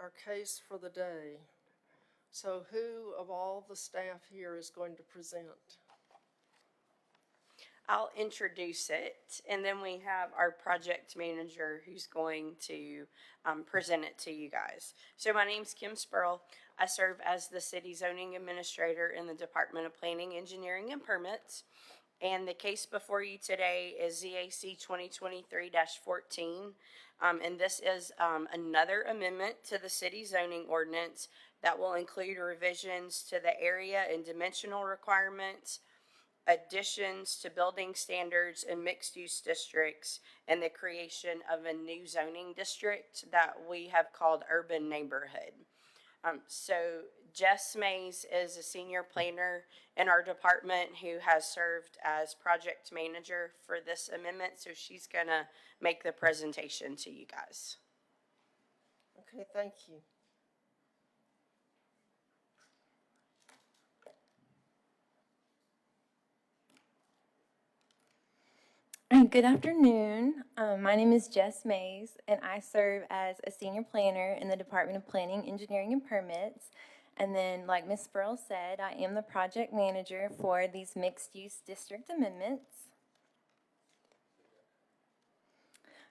our case for the day. So who of all the staff here is going to present? I'll introduce it, and then we have our project manager who's going to present it to you guys. So my name's Kim Spurl. I serve as the city zoning administrator in the Department of Planning, Engineering, and Permits. And the case before you today is ZAC 2023-14. And this is another amendment to the city zoning ordinance that will include revisions to the area and dimensional requirements, additions to building standards in mixed-use districts, and the creation of a new zoning district that we have called urban neighborhood. So Jess Mays is a senior planner in our department who has served as project manager for this amendment, so she's going to make the presentation to you guys. Okay, thank you. Good afternoon. My name is Jess Mays, and I serve as a senior planner in the Department of Planning, Engineering, and Permits. And then, like Ms. Sproul said, I am the project manager for these mixed-use district amendments.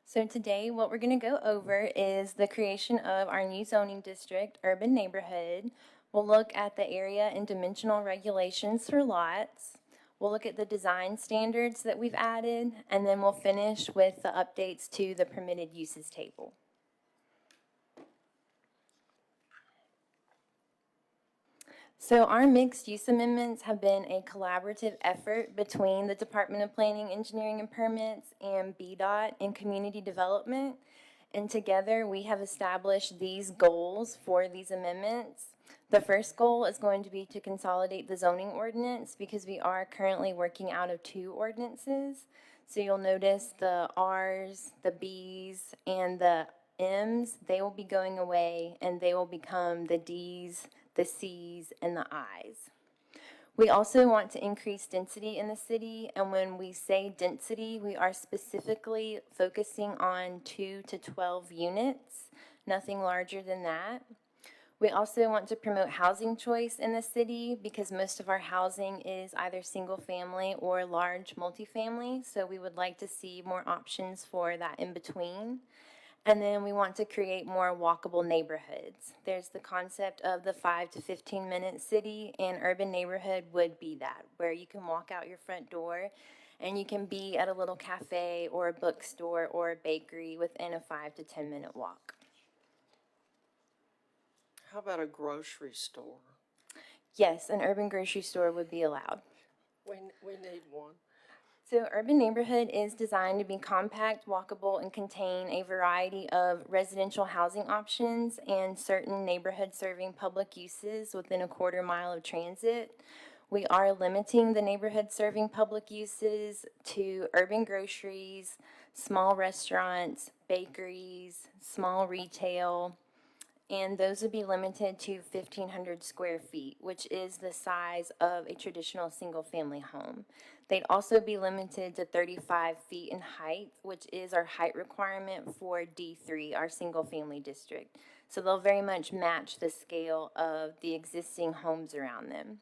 So today, what we're going to go over is the creation of our new zoning district, urban neighborhood. We'll look at the area and dimensional regulations for lots. We'll look at the design standards that we've added, and then we'll finish with the updates to the permitted uses table. So our mixed use amendments have been a collaborative effort between the Department of Planning, Engineering, and Permits and BDOT and Community Development. And together we have established these goals for these amendments. The first goal is going to be to consolidate the zoning ordinance because we are currently working out of two ordinances. So you'll notice the R's, the B's, and the M's, they will be going away and they will become the D's, the C's, and the I's. We also want to increase density in the city, and when we say density, we are specifically focusing on 2 to 12 units, nothing larger than that. We also want to promote housing choice in the city because most of our housing is either single family or large multifamily, so we would like to see more options for that in between. And then we want to create more walkable neighborhoods. There's the concept of the 5 to 15 minute city, and urban neighborhood would be that, where you can walk out your front door and you can be at a little cafe or a bookstore or a bakery within a 5 to 10 minute walk. How about a grocery store? Yes, an urban grocery store would be allowed. We need one. So urban neighborhood is designed to be compact, walkable, and contain a variety of residential housing options and certain neighborhood serving public uses within a quarter mile of transit. We are limiting the neighborhood serving public uses to urban groceries, small restaurants, bakeries, small retail, and those would be limited to 1,500 square feet, which is the size of a traditional single-family home. They'd also be limited to 35 feet in height, which is our height requirement for D3, our single-family district. So they'll very much match the scale of the existing homes around them.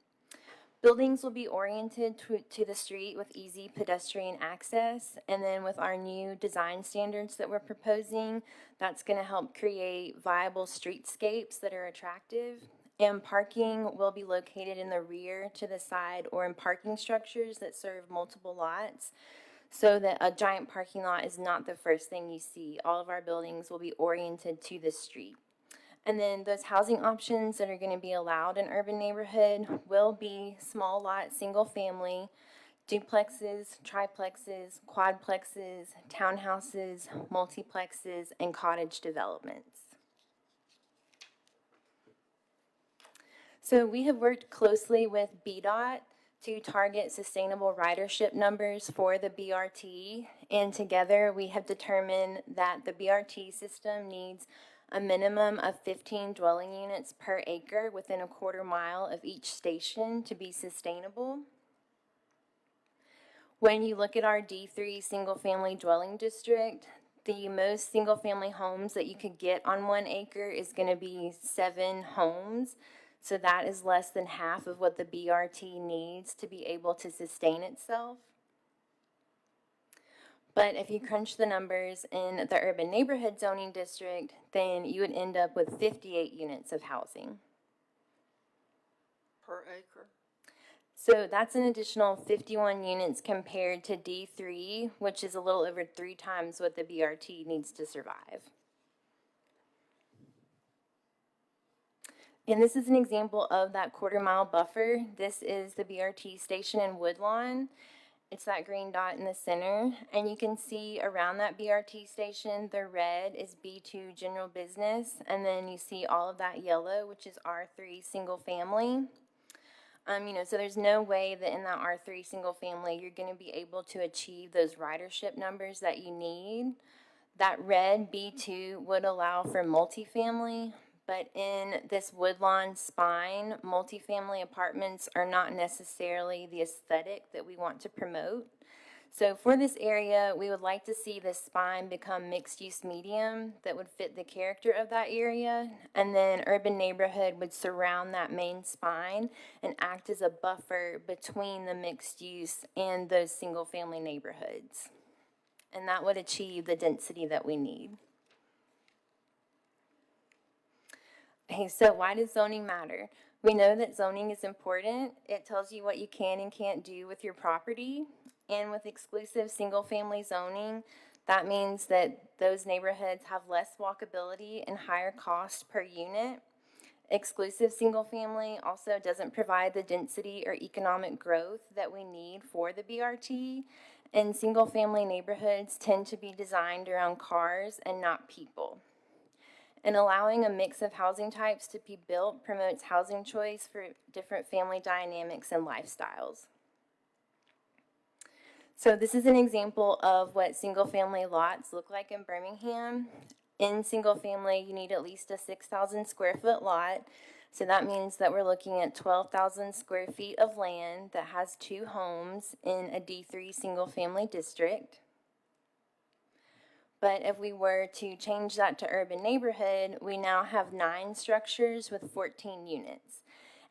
Buildings will be oriented to the street with easy pedestrian access, and then with our new design standards that we're proposing, that's going to help create viable streetscapes that are attractive. And parking will be located in the rear, to the side, or in parking structures that serve multiple lots, so that a giant parking lot is not the first thing you see. All of our buildings will be oriented to the street. And then those housing options that are going to be allowed in urban neighborhood will be small lot, single family, duplexes, triplexes, quadplexes, townhouses, multiplexes, and cottage developments. So we have worked closely with BDOT to target sustainable ridership numbers for the BRT, and together we have determined that the BRT system needs a minimum of 15 dwelling units per acre within a quarter mile of each station to be sustainable. When you look at our D3 single-family dwelling district, The most single-family homes that you could get on 1 acre is going to be 7 homes. So that is less than half of what the BRT needs to be able to sustain itself. But if you crunch the numbers in the urban neighborhood zoning district, then you would end up with 58 units of housing. Per acre? So that's an additional 51 units compared to D3, which is a little over 3 times what the BRT needs to survive. And this is an example of that quarter-mile buffer. This is the BRT station in Woodlawn. It's that green dot in the center. And you can see around that BRT station, the red is B2 general business. And then you see all of that yellow, which is R3 single family. So there's no way that in that R3 single family, you're going to be able to achieve those ridership numbers that you need. That red B2 would allow for multifamily, but in this Woodlawn spine, multifamily apartments are not necessarily the aesthetic that we want to promote. So for this area, we would like to see this spine become mixed-use medium that would fit the character of that area, and then urban neighborhood would surround that main spine and act as a buffer between the mixed use and those single-family neighborhoods. And that would achieve the density that we need. Okay, so why does zoning matter? We know that zoning is important. It tells you what you can and can't do with your property. And with exclusive single-family zoning, that means that those neighborhoods have less walkability and higher cost per unit. Exclusive single-family also doesn't provide the density or economic growth that we need for the BRT. And single-family neighborhoods tend to be designed around cars and not people. And allowing a mix of housing types to be built promotes housing choice for different family dynamics and lifestyles. So this is an example of what single-family lots look like in Birmingham. In single-family, you need at least a 6,000 square foot lot. So that means that we're looking at 12,000 square feet of land that has 2 homes in a D3 single-family district. But if we were to change that to urban neighborhood, we now have 9 structures with 14 units.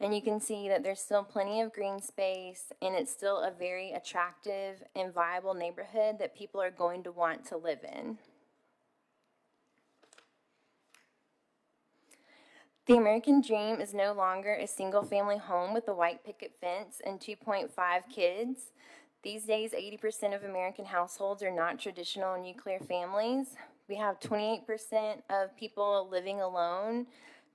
And you can see that there's still plenty of green space, and it's still a very attractive and viable neighborhood that people are going to want to live in. The American dream is no longer a single-family home with a white picket fence and 2.5 kids. These days, 80% of American households are not traditional nuclear families. We have 28% of people living alone,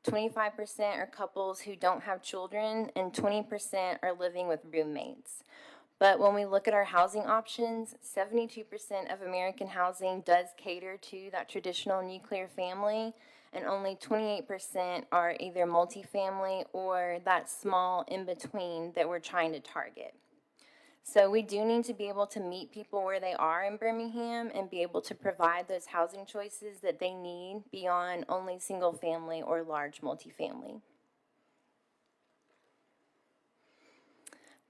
25% are couples who don't have children, and 20% are living with roommates. But when we look at our housing options, 72% of American housing does cater to that traditional nuclear family, and only 28% are either multifamily or that small in-between that we're trying to target. So we do need to be able to meet people where they are in Birmingham and be able to provide those housing choices that they need beyond only single family or large multifamily.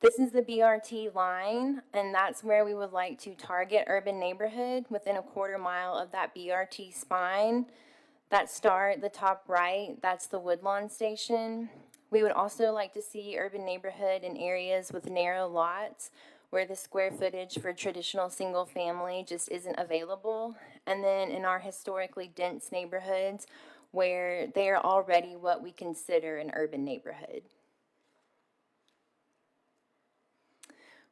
This is the BRT line, and that's where we would like to target urban neighborhood within a quarter mile of that BRT spine. That star at the top right, that's the Woodlawn station. We would also like to see urban neighborhood in areas with narrow lots where the square footage for traditional single family just isn't available. And then in our historically dense neighborhoods where they're already what we consider an urban neighborhood.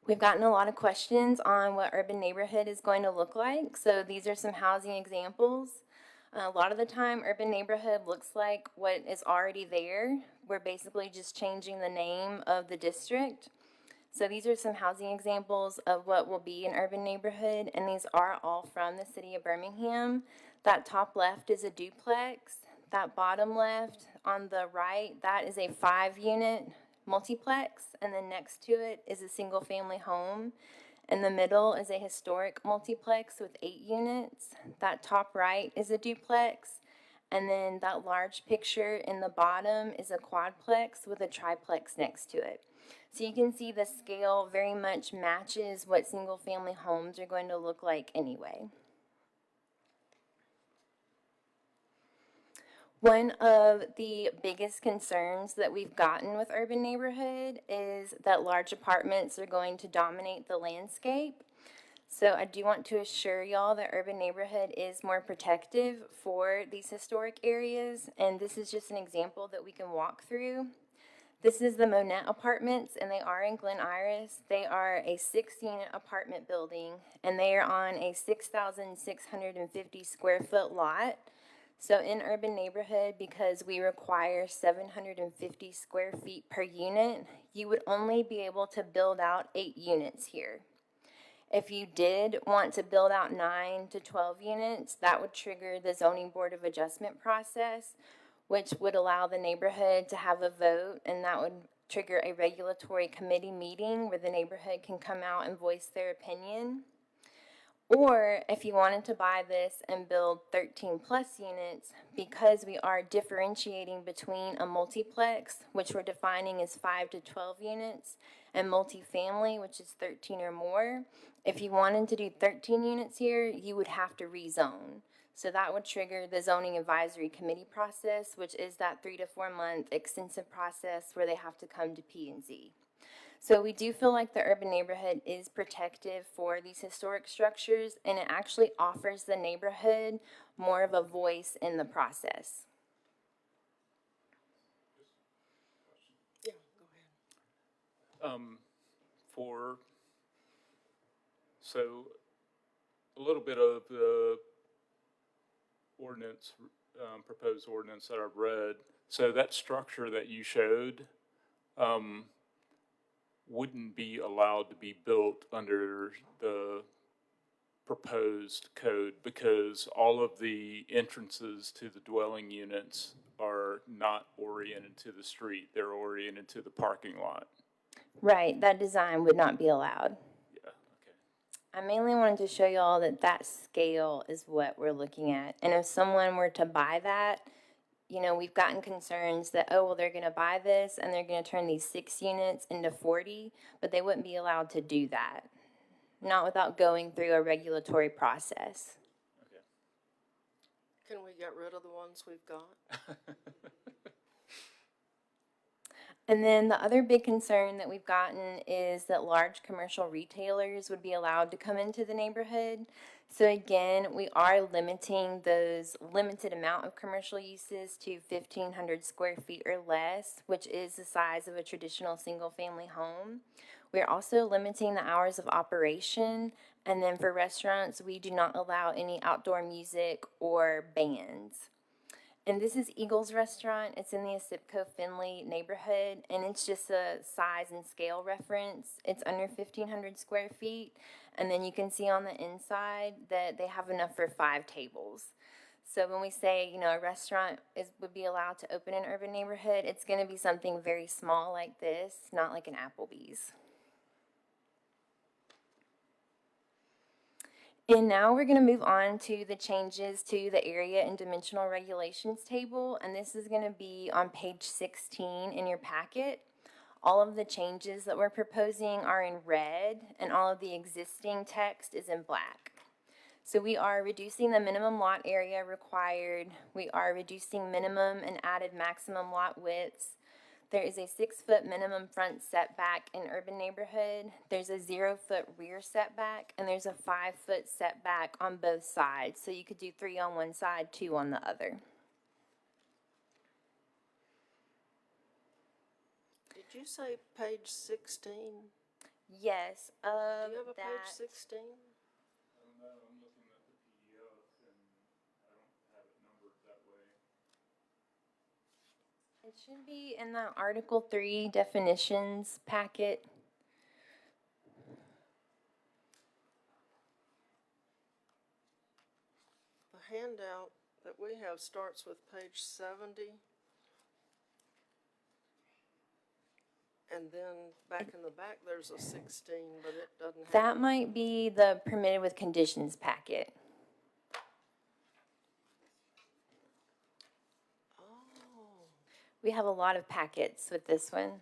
We've gotten a lot of questions on what urban neighborhood is going to look like. So these are some housing examples. A lot of the time, urban neighborhood looks like what is already there. We're basically just changing the name of the district. So these are some housing examples of what will be an urban neighborhood, and these are all from the city of Birmingham. That top left is a duplex. That bottom left on the right, that is a 5-unit multiplex, and then next to it is a single-family home. In the middle is a historic multiplex with 8 units. That top right is a duplex. And then that large picture in the bottom is a quadplex with a triplex next to it. So you can see the scale very much matches what single family homes are going to look like anyway. One of the biggest concerns that we've gotten with urban neighborhood is that large apartments are going to dominate the landscape. So I do want to assure y'all that urban neighborhood is more protective for these historic areas, and this is just an example that we can walk through. This is the Monette Apartments, and they are in Glen Iris. They are a 6-unit apartment building, and they are on a 6,650 square foot lot. So in urban neighborhood, because we require 750 square feet per unit, you would only be able to build out 8 units here. If you did want to build out 9 to 12 units, that would trigger the zoning board of adjustment process, which would allow the neighborhood to have a vote, and that would trigger a regulatory committee meeting where the neighborhood can come out and voice their opinion. Or if you wanted to buy this and build 13 plus units, because we are differentiating between a multiplex, which we're defining as 5 to 12 units, and multifamily, which is 13 or more, if you wanted to do 13 units here, you would have to rezone. So that would trigger the zoning advisory committee process, which is that 3 to 4 month extensive process where they have to come to P&Z. So we do feel like the urban neighborhood is protective for these historic structures, and it actually offers the neighborhood more of a voice in the process. Yeah, go ahead. So a little bit of the ordinance, proposed ordinance that I've read. So that structure that you showed, wouldn't be allowed to be built under the proposed code because all of the entrances to the dwelling units are not oriented to the street. They're oriented to the parking lot. Right, that design would not be allowed. Yeah, okay. I mainly wanted to show y'all that that scale is what we're looking at. And if someone were to buy that, you know, we've gotten concerns that, oh, well, they're going to buy this and they're going to turn these 6 units into 40, but they wouldn't be allowed to do that. Not without going through a regulatory process. Okay. Can we get rid of the ones we've got? And then the other big concern that we've gotten is that large commercial retailers would be allowed to come into the neighborhood. So again, we are limiting those limited amount of commercial uses to 1,500 square feet or less, which is the size of a traditional single-family home. We're also limiting the hours of operation, and then for restaurants, we do not allow any outdoor music or bands. And this is Eagles Restaurant. It's in the Asipco Finley neighborhood, and it's just a size and scale reference. It's under 1,500 square feet, and then you can see on the inside that they have enough for 5 tables. So when we say, you know, a restaurant would be allowed to open in an urban neighborhood, it's going to be something very small like this, not like an Applebee's. And now we're going to move on to the changes to the area and dimensional regulations table, and this is going to be on page 16 in your packet. All of the changes that we're proposing are in red, and all of the existing text is in black. So we are reducing the minimum lot area required. We are reducing minimum and added maximum lot widths. There is a 6-foot minimum front setback in urban neighborhood. There's a 0-foot rear setback, and there's a 5-foot setback on both sides. So you could do 3 on one side, 2 on the other. Did you say page 16? Yes, Do of you have a page that. 16? I don't know, I'm looking at the PDF and I don't have it numbered that way. It should be in the Article 3 definitions packet. The handout that we have starts with page 70. And then back in the back, there's a 16, but it doesn't have. That might be the permitted with conditions packet. Oh, We have a lot of packets with this one.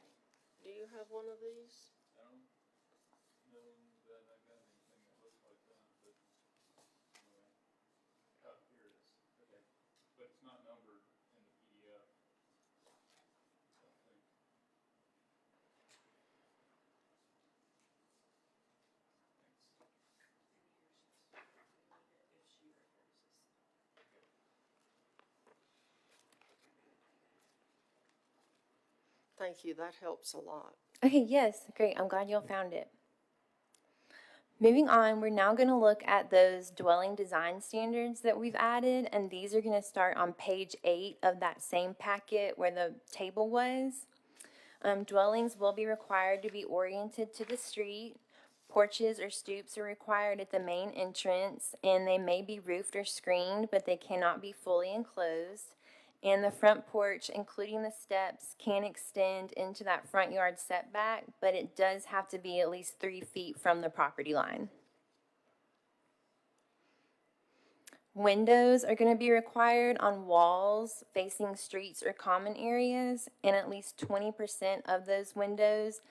do you have one of these? I don't know that I got anything that looks like that, but anyway. Oh, here it is. Okay. But it's not numbered in the Thank you, that helps a lot. Okay, yes, great. I'm glad y'all found it. Moving on, we're now going to look at those dwelling design standards that we've added, and these are going to start on page 8 of that same packet where the table was. Dwellings will be required to be oriented to the street. Porches or stoops are required at the main entrance, and they may be roofed or screened, but they cannot be fully enclosed. And the front porch, including the steps, can extend into that front yard setback, but it does have to be at least 3 feet from the property line. Windows are going to be required on walls facing streets or common areas, and at least 20% of those windows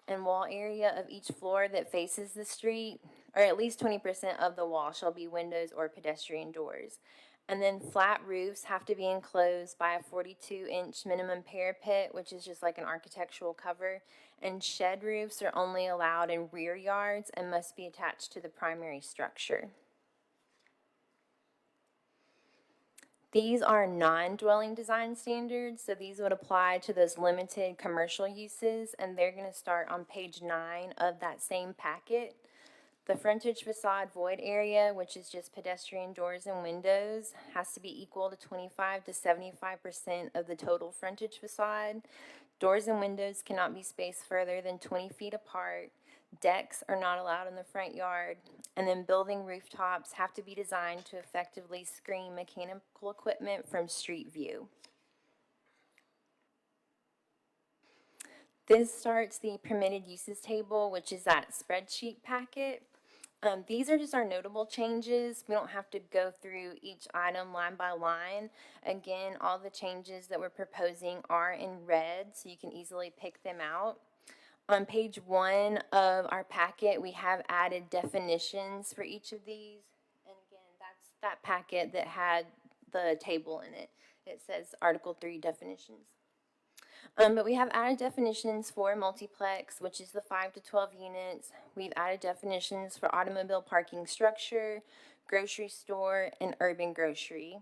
and wall area of each floor that faces the street, or at least 20% of the wall shall be windows or pedestrian doors. And then flat roofs have to be enclosed by a 42-inch minimum parapet, which is just like an architectural cover. And shed roofs are only allowed in rear yards and must be attached to the primary structure. These are non-dwelling design standards, so these would apply to those limited commercial uses, and they're going to start on page 9 of that same packet. The frontage facade void area, which is just pedestrian doors and windows, has to be equal to 25 to 75% of the total frontage facade. Doors and windows cannot be spaced further than 20 feet apart. Decks are not allowed in the front yard. And then building rooftops have to be designed to effectively screen mechanical equipment from street view. This starts the permitted uses table, which is that spreadsheet packet. These are just our notable changes. We don't have to go through each item line by line. Again, all the changes that we're proposing are in red, so you can easily pick them out. On page 1 of our packet, we have added definitions for each of these. And again, that's that packet that had the table in it. It says Article 3 definitions. But we have added definitions for multiplex, which is the 5 to 12 units. We've added definitions for automobile parking structure, grocery store, and urban grocery.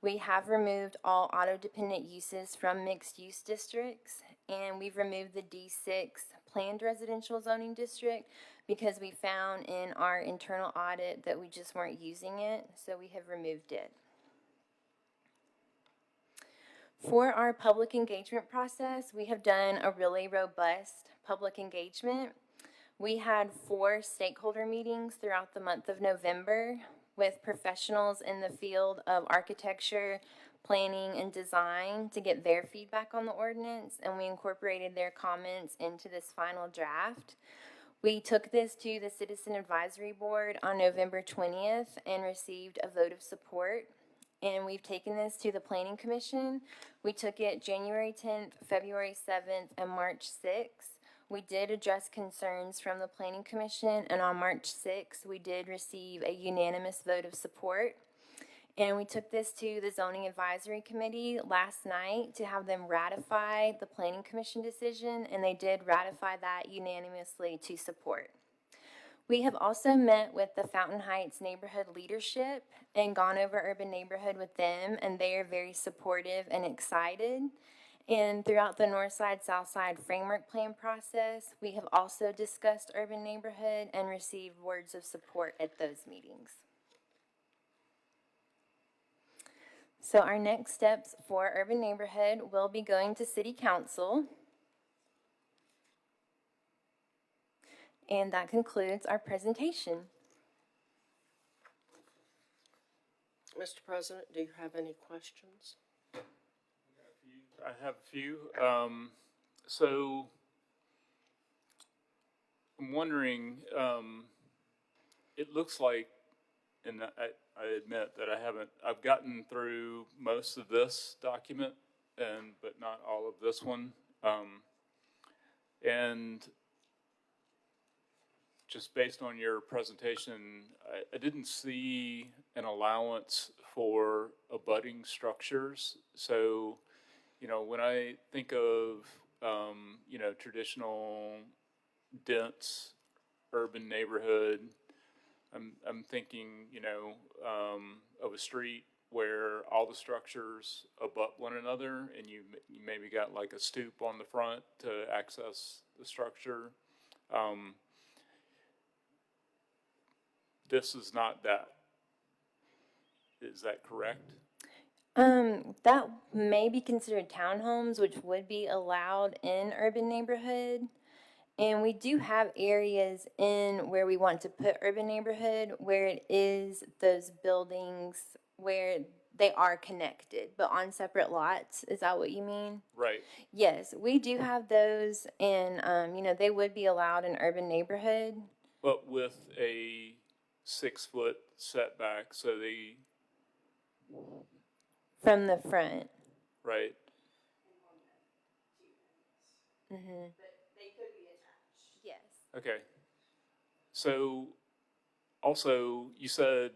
We have removed all auto-dependent uses from mixed-use districts, and we've removed the D6 planned residential zoning district because we found in our internal audit that we just weren't using it, so we have removed it. For our public engagement process, we have done a really robust public engagement. We had 4 stakeholder meetings throughout the month of November with professionals in the field of architecture, planning, and design to get their feedback on the ordinance, and we incorporated their comments into this final draft. We took this to the Citizen Advisory Board on November 20th and received a vote of support. And we've taken this to the Planning Commission. We took it January 10th, February 7th, and March 6th. We did address concerns from the Planning Commission, and on March 6th, we did receive a unanimous vote of support. And we took this to the Zoning Advisory Committee last night to have them ratify the Planning Commission decision, and they did ratify that unanimously to support. We have also met with the Fountain Heights neighborhood leadership and gone over urban neighborhood with them, and they are very supportive and excited. And throughout the Northside Southside framework plan process, we have also discussed urban neighborhood and received words of support at those meetings. So our next steps for urban neighborhood will be going to City Council. And that concludes our presentation. Mr. President, do you have any questions? I have a few. So I'm wondering, it looks like, and I admit that I've gotten through most of this document, but not all of this one. And just based on your presentation, I didn't see an allowance for abutting structures. So, when I think of, traditional dense urban neighborhood, I'm thinking, of a street where all the structures abut one another, and you maybe got like a stoop on the front to access the structure. This is not that. Is that correct? That may be considered townhomes, which would be allowed in urban neighborhood. And we do have areas in where we want to put urban neighborhood where it is those buildings where they are connected, but on separate lots. Is that what you mean? Right. Yes, we do have those, and they would be allowed in urban neighborhood. But with a 6-foot setback, so they, From the front. right? But they could be attached. Yes. Okay. So, also, you said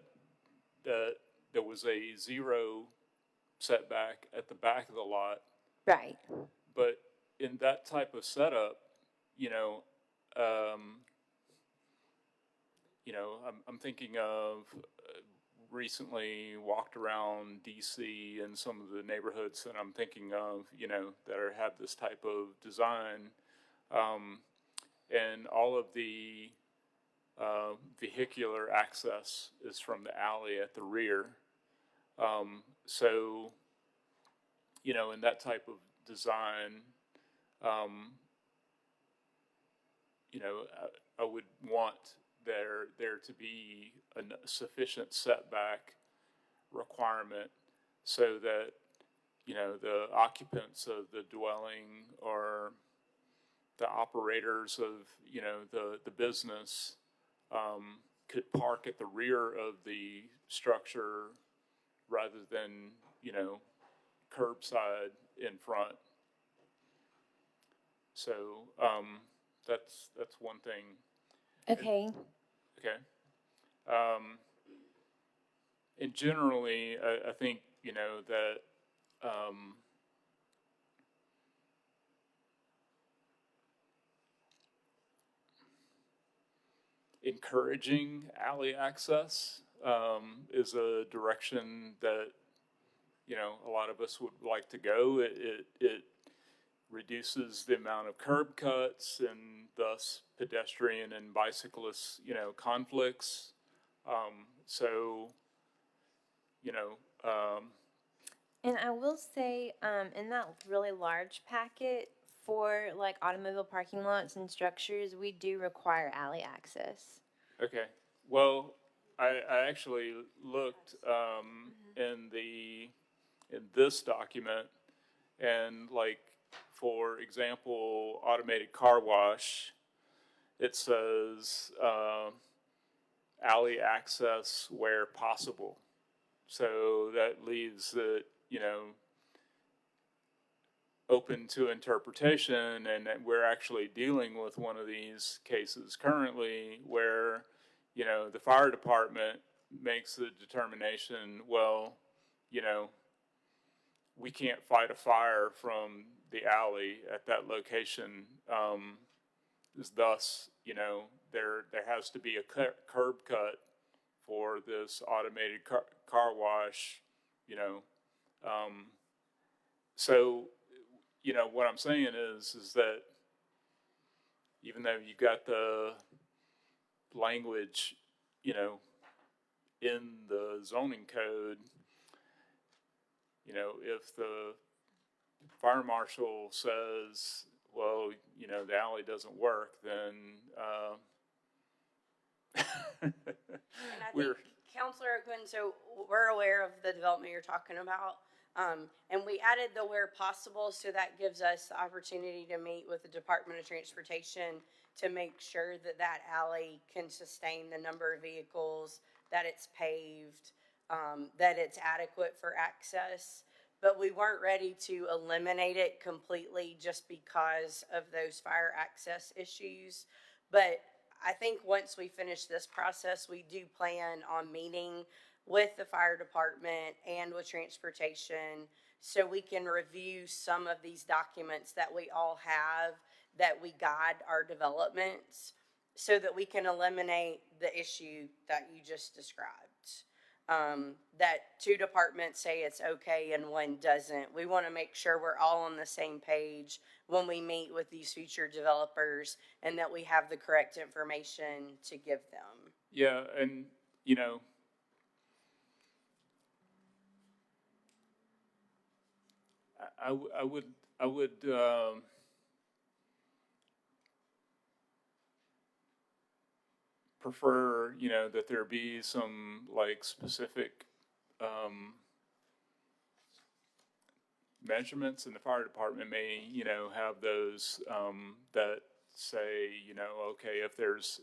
that there was a 0 setback at the back of the lot, Right. but in that type of setup, I'm thinking of recently walked around DC and some of the neighborhoods that I'm thinking of, that have this type of design, and all of the vehicular access is from the alley at the rear. So, in that type of design, I would want there to be a sufficient setback requirement so that, the occupants of the dwelling or the operators of, the business could park at the rear of the structure rather than, curbside in front. So that's one thing. Okay. Okay. And generally, I think, that encouraging alley access is a direction that, a lot of us would like to go. It reduces the amount of curb cuts and thus pedestrian and bicyclist, conflicts. And I will say, in that really large packet for like automobile parking lots and structures, we do require alley access. Okay. Well, I actually looked in this document, and like, for example, automated car wash, it says alley access where possible. So that leaves it, open to interpretation, and that we're actually dealing with one of these cases currently where, the fire department makes the determination, well, we can't fight a fire from the alley at that location. Thus, there has to be a curb cut for this automated car wash, So, what I'm saying is that even though you got the language, in the zoning code, if the fire marshal says, well, the alley doesn't work, then And I think, Counselor Quinn, so we're aware of the development you're talking about. And we added the where possible, so that gives us the opportunity to meet with the Department of Transportation to make sure that that alley can sustain the number of vehicles, that it's paved, that it's adequate for access. But we weren't ready to eliminate it completely just because of those fire access issues. But I think once we finish this process, we do plan on meeting with the fire department and with transportation so we can review some of these documents that we all have that we guide our developments so that we can eliminate the issue that you just described. that two departments say it's okay and one doesn't. We want to make sure we're all on the same page when we meet with these future developers and that we have the correct information to give them. Yeah, and, you know, I would, prefer, you know, that there be some like specific, measurements, and the fire department may, you know, have those, that say, you know, okay, if there's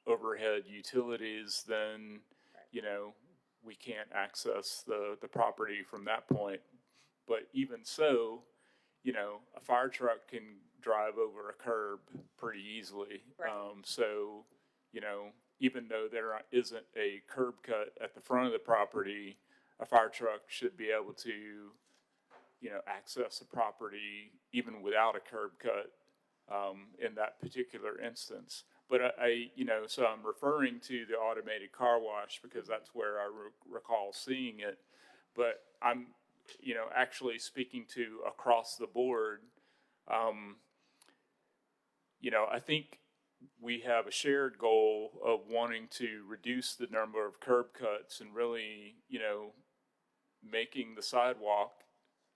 overhead utilities, then, you know, we can't access the property from that point. But even so, you know, a fire truck can drive over a curb pretty easily. Right. So, you know, even though there isn't a curb cut at the front of the property, a fire truck should be able to, you know, access the property even without a curb cut, in that particular instance. But you know, so I'm referring to the automated car wash because that's where I recall seeing it. But I'm, you know, actually speaking to across the board, you know, I think we have a shared goal of wanting to reduce the number of curb cuts and really, you know, making the sidewalk,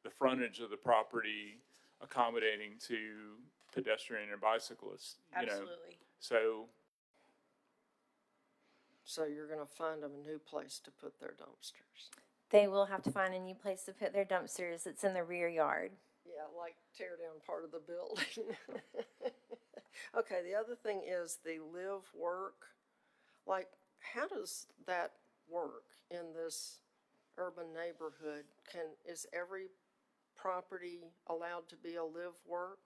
the frontage of the property, accommodating to pedestrian and bicyclists, you know. Absolutely. So you're gonna find them a new place to put their dumpsters. They will have to find a new place to put their dumpsters. It's in the rear yard. Yeah, like tear down part of the building. Okay, the other thing is the live work. Like, how does that work in this urban neighborhood? Is every property allowed to be a live work?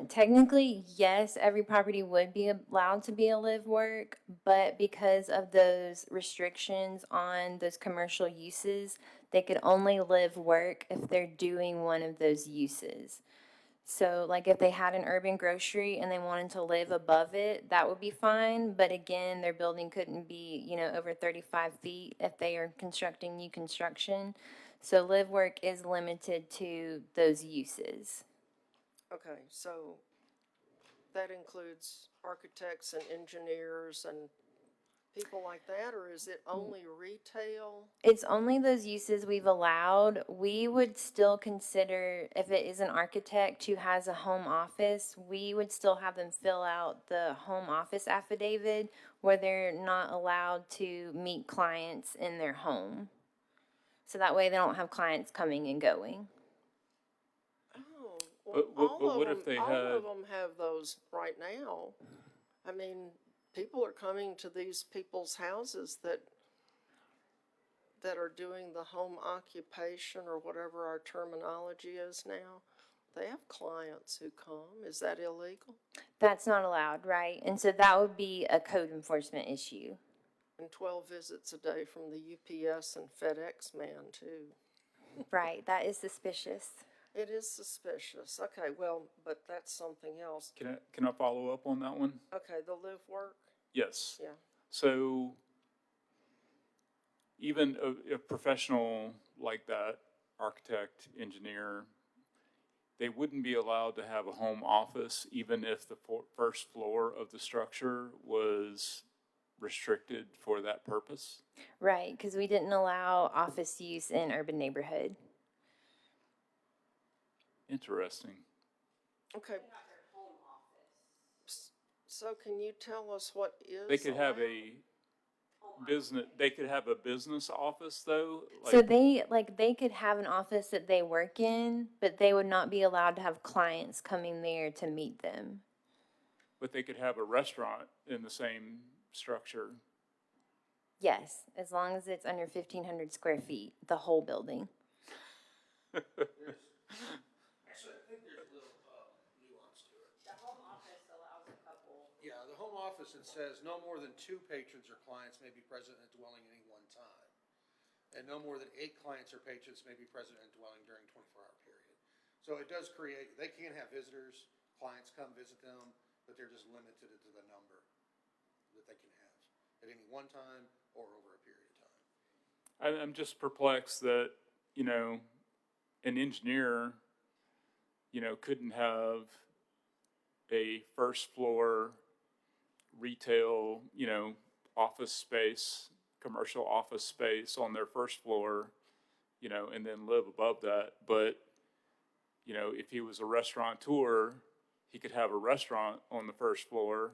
Technically, yes, every property would be allowed to be a live work, but because of those restrictions on those commercial uses, they could only live work if they're doing one of those uses. So, like if they had an urban grocery and they wanted to live above it, that would be fine. But again, their building couldn't be, you know, over 35 feet if they are constructing new construction. So, live work is limited to those uses. Okay, so that includes architects and engineers and people like that, or is it only retail? It's only those uses we've allowed. We would still consider, if it is an architect who has a home office, we would still have them fill out the home office affidavit where they're not allowed to meet clients in their home. So that way they don't have clients coming and going. Oh, well, But what if they all had- of them have those right now. I mean, people are coming to these people's houses that are doing the home occupation or whatever our terminology is now. They have clients who come. Is that illegal? That's not allowed, right? And so that would be a code enforcement issue. And 12 visits a day from the UPS and FedEx man, too. Right, that is suspicious. It is suspicious. Okay, well, but that's something else. Can I follow up on that one? Okay, the live work? Yes. Yeah. So even a professional like that, architect, engineer, they wouldn't be allowed to have a home office even if the first floor of the structure was restricted for that purpose? Right, because we didn't allow office use in urban neighborhood. Interesting. Okay. So can you tell us what is? They could have allowed? they could have a business office though? So they could have an office that they work in, but they would not be allowed to have clients coming there to meet them. But they could have a restaurant in the same structure. Yes, as long as it's under 1,500 square feet, the whole building. Actually, I think there's a little nuance to it. The home office allows a couple. Yeah, the home office, it says no more than 2 patrons or clients may be present in a dwelling at any one time. And no more than 8 clients or patrons may be present in a dwelling during a 24-hour period. So it does create, they can have visitors, clients come visit them, but they're just limited to the number that they can have at any one time or over a period of I'm just perplexed that, you know, an engineer, you know, couldn't have a first floor retail, you know, office space, commercial office space on their first floor, you know, and then live above that. But, you know, if he was a restaurateur, he could have a restaurant on the first floor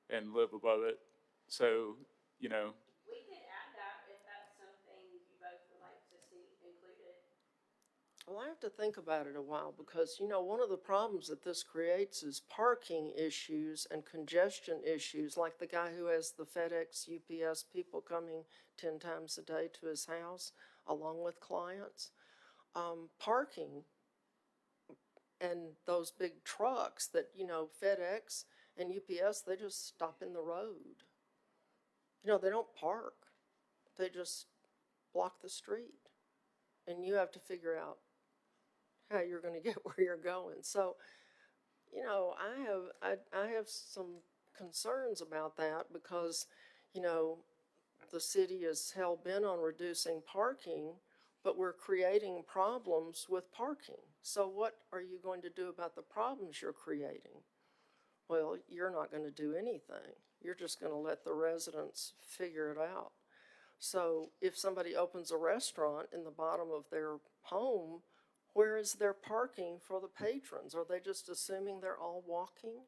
and live above it. So, you know, We could add that if that's something you both would like to see included. Well, I have to think about it a while because, you know, one of the problems that this creates is parking issues and congestion issues, like the guy who has the FedEx, UPS people coming 10 times a day to his house along with clients. Parking and those big trucks that, you know, FedEx and UPS, they just stop in the road. You know, they don't park. They just block the street. And you have to figure out how you're going to get where you're going. So, you know, I have some concerns about that because, you know, the city is hell bent on reducing parking, but we're creating problems with parking. So what are you going to do about the problems you're creating? Well, you're not going to do anything. You're just going to let the residents figure it out. So if somebody opens a restaurant in the bottom of their home, where is their parking for the patrons? Are they just assuming they're all walking?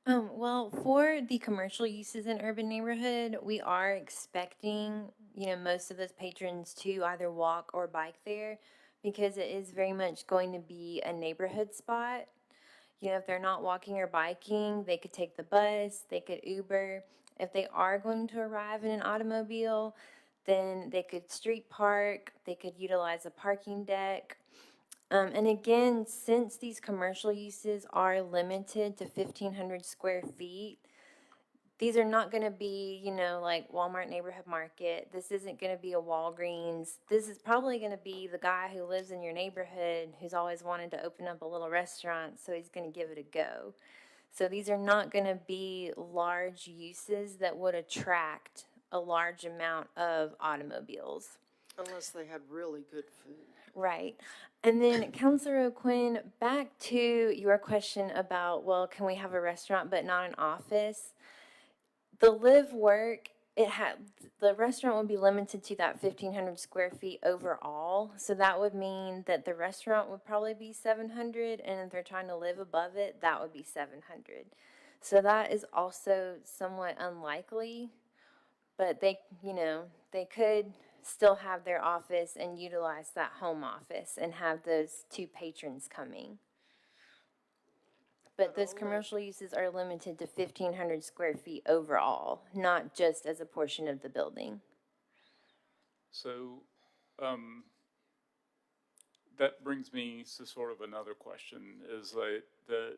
Well, for the commercial uses in urban neighborhood, we are expecting, you know, most of those patrons to either walk or bike there because it is very much going to be a neighborhood spot. You know, if they're not walking or biking, they could take the bus, they could Uber. If they are going to arrive in an automobile, then they could street park, they could utilize a parking deck. And again, since these commercial uses are limited to 1,500 square feet, these are not going to be, you know, like Walmart Neighborhood Market. This isn't going to be a Walgreens. This is probably going to be the guy who lives in your neighborhood who's always wanted to open up a little restaurant, so he's going to give it a go. So these are not going to be large uses that would attract a large amount of automobiles. Unless they had really good food. Right. And then, Counselor O'Quinn, back to your question about, well, can we have a restaurant but not an office? The live work, the restaurant would be limited to that 1,500 square feet overall. So that would mean that the restaurant would probably be 700, and if they're trying to live above it, that would be 700. So that is also somewhat unlikely, but they, you know, they could still have their office and utilize that home office and have those two patrons coming. But those commercial uses are limited to 1,500 square feet overall, not just as a portion of the building. so, that brings me to sort of another question is like that,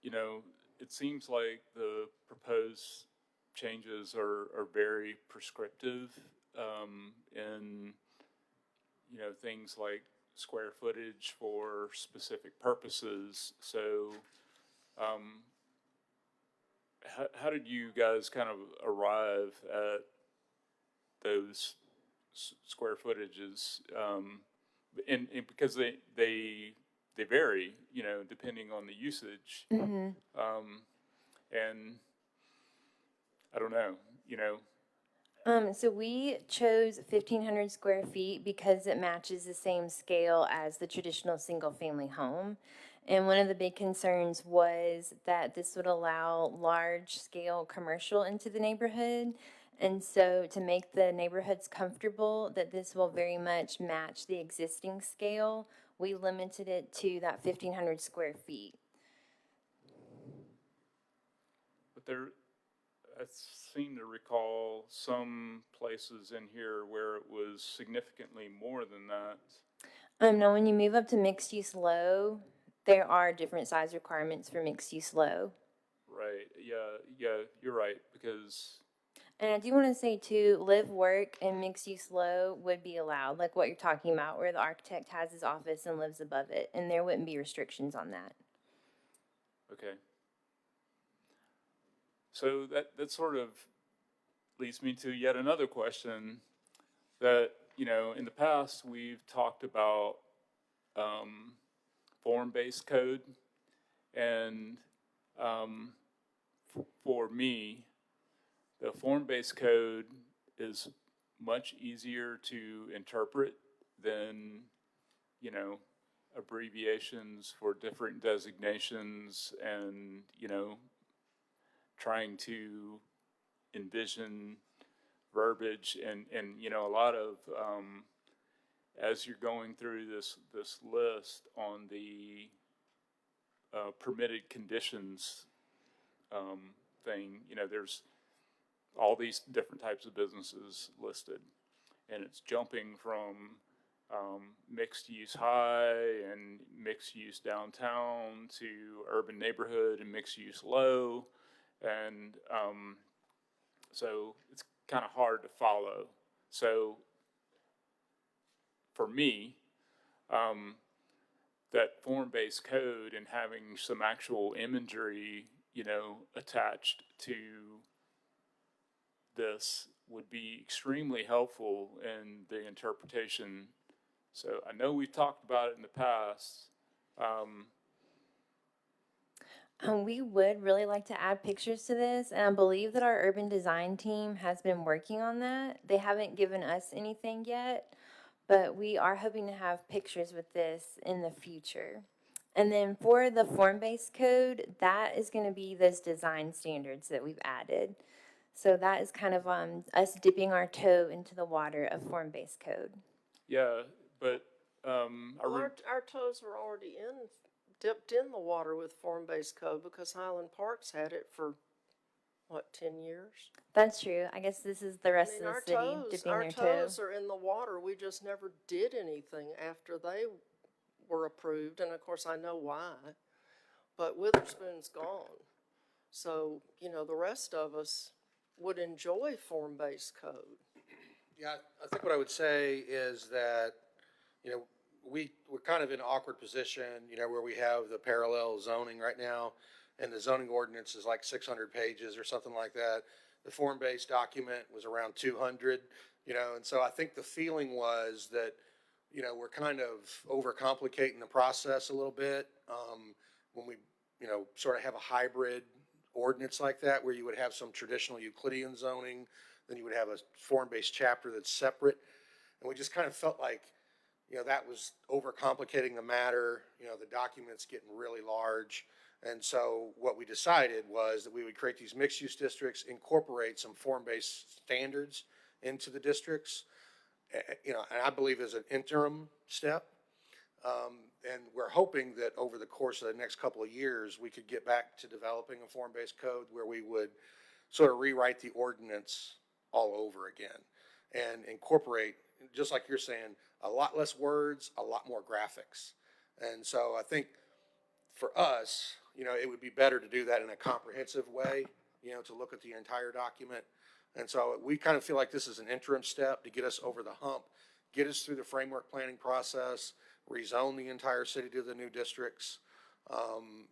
you know, it seems like the proposed changes are very prescriptive, in, you know, things like square footage for specific purposes. So, how did you guys kind of arrive at those square footages? And because they vary, you know, depending on the usage. And I don't know, you know. So we chose 1,500 square feet because it matches the same scale as the traditional single-family home. And one of the big concerns was that this would allow large-scale commercial into the neighborhood. And so to make the neighborhoods comfortable that this will very much match the existing scale, we limited it to that 1,500 square feet. But I seem to recall some places in here where it was significantly more than that. Now, when you move up to mixed use low, there are different size requirements for mixed use low. Right, yeah, you're right, because, And I do want to say too, live, work, and mixed use low would be allowed, like what you're talking about, where the architect has his office and lives above it, and there wouldn't be restrictions on that. okay. So that sort of leads me to yet another question that you know, in the past, we've talked about, form-based code. And, for me, the form-based code is much easier to interpret than, you know, abbreviations for different designations and, you know, trying to envision verbiage and you know, a lot of, as you're going through this list on the permitted conditions thing, you know, there's all these different types of businesses listed, and it's jumping from mixed use high and mixed use downtown to urban neighborhood and mixed use low, and so it's kind of hard to follow. So for me, that form-based code and having some actual imagery, you know, attached to this would be extremely helpful in the interpretation. So I know we've talked about it in the past. We would really like to add pictures to this, and I believe that our urban design team has been working on that. They haven't given us anything yet, but we are hoping to have pictures with this in the future. And then for the form-based code, that is going to be those design standards that we've added. So that is kind of us dipping our toe into the water of form-based code. Yeah, but Well, our toes were already dipped in the water with form-based code because Highland Park's had it for, what, 10 years? That's true. I guess this is the rest of the Our city toes, dipping our their toe. toes are in the water. We just never did anything after they were approved, and of course I know why. But Witherspoon's gone. So, you know, the rest of us would enjoy form-based code. Yeah, I think what I would say is that, you know, we're kind of in an awkward position, you know, where we have the parallel zoning right now, and the zoning ordinance is like 600 pages or something like that. The form-based document was around 200, you know, and so I think the feeling was that, you know, we're kind of overcomplicating the process a little bit when we, you know, sort of have a hybrid ordinance like that, where you would have some traditional Euclidean zoning, then you would have a form-based chapter that's separate, and we just kind of felt like, you know, that was overcomplicating the matter. You know, the document's getting really large. And so what we decided was that we would create these mixed-use districts, incorporate some form-based standards into the districts, you know, and I believe as an interim step. And we're hoping that over the course of the next couple of years, we could get back to developing a form-based code where we would sort of rewrite the ordinance all over again and incorporate, just like you're saying, a lot less words, a lot more graphics. And so I think for us, you know, it would be better to do that in a comprehensive way, you know, to look at the entire document. And so we kind of feel like this is an interim step to get us over the hump, get us through the framework planning process, rezone the entire city to the new districts,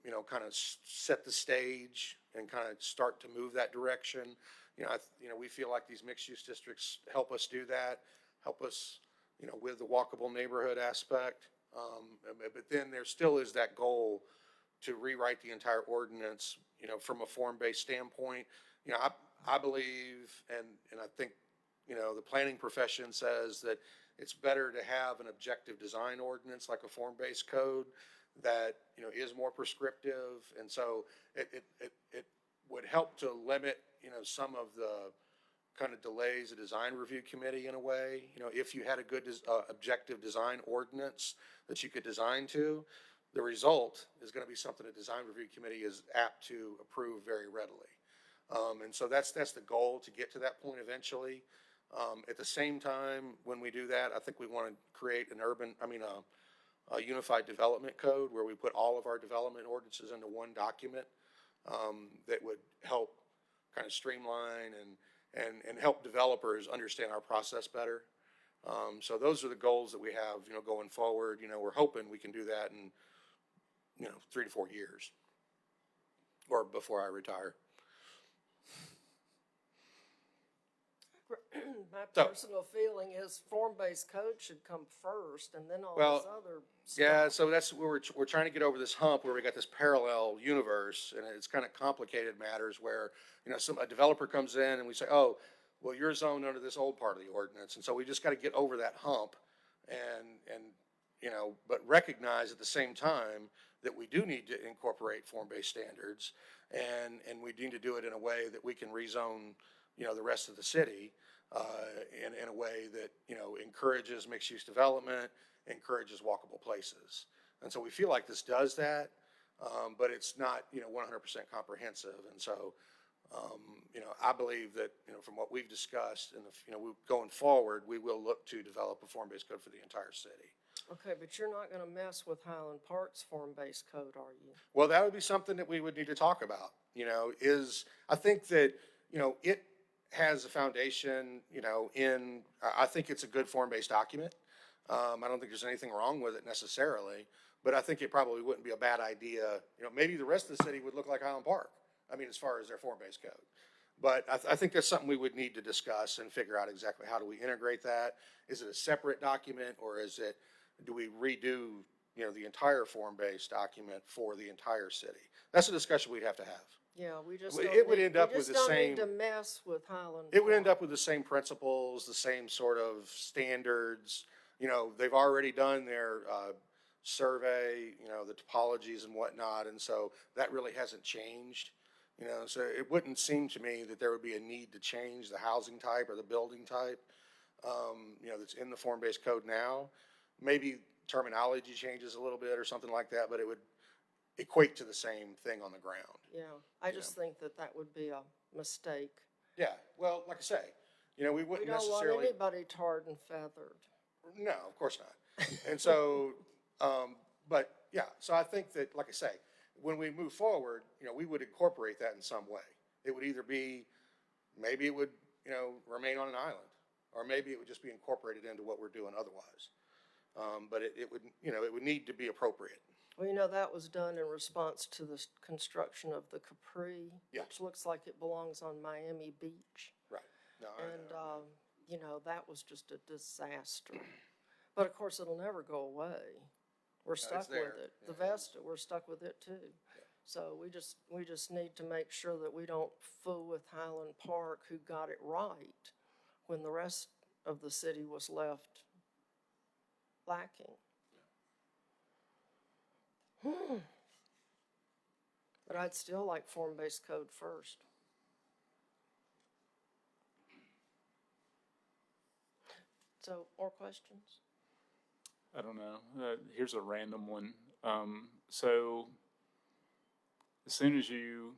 you know, kind of set the stage and kind of start to move that direction. You know, we feel like these mixed-use districts help us do that, help us, you know, with the walkable neighborhood aspect. But then there still is that goal to rewrite the entire ordinance, you know, from a form-based standpoint. You know, I believe, and I think, you know, the planning profession says that it's better to have an objective design ordinance like a form-based code that, you know, is more prescriptive. And so it would help to limit, you know, some of the kind of delays a design review committee in a way. You know, if you had a good objective design ordinance that you could design to, the result is going to be something a design review committee is apt to approve very readily. And so that's the goal, to get to that point eventually. At the same time, when we do that, I think we want to create a unified development code where we put all of our development ordinances into one document that would help kind of streamline and help developers understand our process better. So those are the goals that we have, you know, going forward. You know, we're hoping we can do that in, you know, 3 to 4 years, or before I retire. My So- personal feeling is form-based code should come first and then all Well, this other stuff. Yeah, so that's where we're trying to get over this hump where we got this parallel universe, and it's kind of complicated matters where, you know, a developer comes in and we say, oh, well, you're zoned under this old part of the ordinance, and so we just got to get over that hump and, you know, but recognize at the same time that we do need to incorporate form-based standards, and we need to do it in a way that we can rezone, you know, the rest of the city, in a way that, you know, encourages mixed-use development, encourages walkable places. And so we feel like this does that, but it's not, you know, 100% comprehensive. And so, you know, I believe that, you know, from what we've discussed and, you know, going forward, we will look to develop a form-based code for the entire city. Okay, but you're not gonna mess with Highland Park's form-based code, are you? Well, that would be something that we would need to talk about, you know, I think that, you know, it has a foundation, you know, I think it's a good form-based document. I don't think there's anything wrong with it necessarily, but I think it probably wouldn't be a bad idea. You know, maybe the rest of the city would look like Highland Park. I mean, as far as their form-based code. But I think that's something we would need to discuss and figure out exactly how do we integrate that? Is it a separate document, or do we redo, you know, the entire form-based document for the entire city? That's a discussion we'd have to have. Yeah, we just Well, don't it would need- end up we with just the don't need same- to mess with Highland It would end Park. up with the same principles, the same sort of standards. You know, they've already done their survey, you know, the topologies and whatnot, and so that really hasn't changed. You know, so it wouldn't seem to me that there would be a need to change the housing type or the building type, you know, that's in the form-based code now. Maybe terminology changes a little bit or something like that, but it would equate to the same thing on the ground. Yeah, I just think that that would be a mistake. Yeah, well, like I say, you know, we We wouldn't don't want necessarily. anybody tarred and feathered. No, of course not. And so, but yeah, so I think that, like I say, when we move forward, you know, we would incorporate that in some way. It would either be, maybe it would, you know, remain on an island, or maybe it would just be incorporated into what we're doing otherwise. But it would, you know, it would need to be appropriate. Well, you know, that was done in response to the construction of the Capri, Yeah. which looks like it belongs on Miami Beach. Right. No, And, you know, that was just a disaster. But of course, it'll never go away. We're stuck with there. it. The Vesta, we're stuck with it too. So we just need to make sure that we don't fool with Highland Park, who got it right when the rest of the city was left lacking. But I'd still like form-based code first. So, more questions? I don't know. Here's a random one. So as soon as you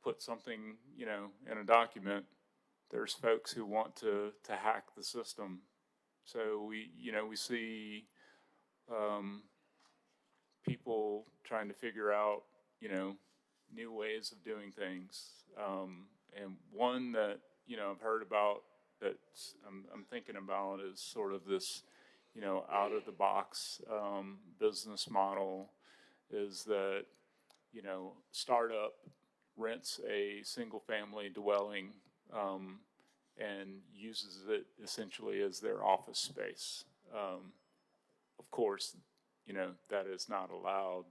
put something, you know, in a document, there's folks who want to hack the system. So we see people trying to figure out, you know, new ways of doing things. And one that, you know, I've heard about that I'm thinking about is sort of this, you know, out of the box business model is that, you know, startup rents a single family dwelling and uses it essentially as their office space. Of course, you know, that is not allowed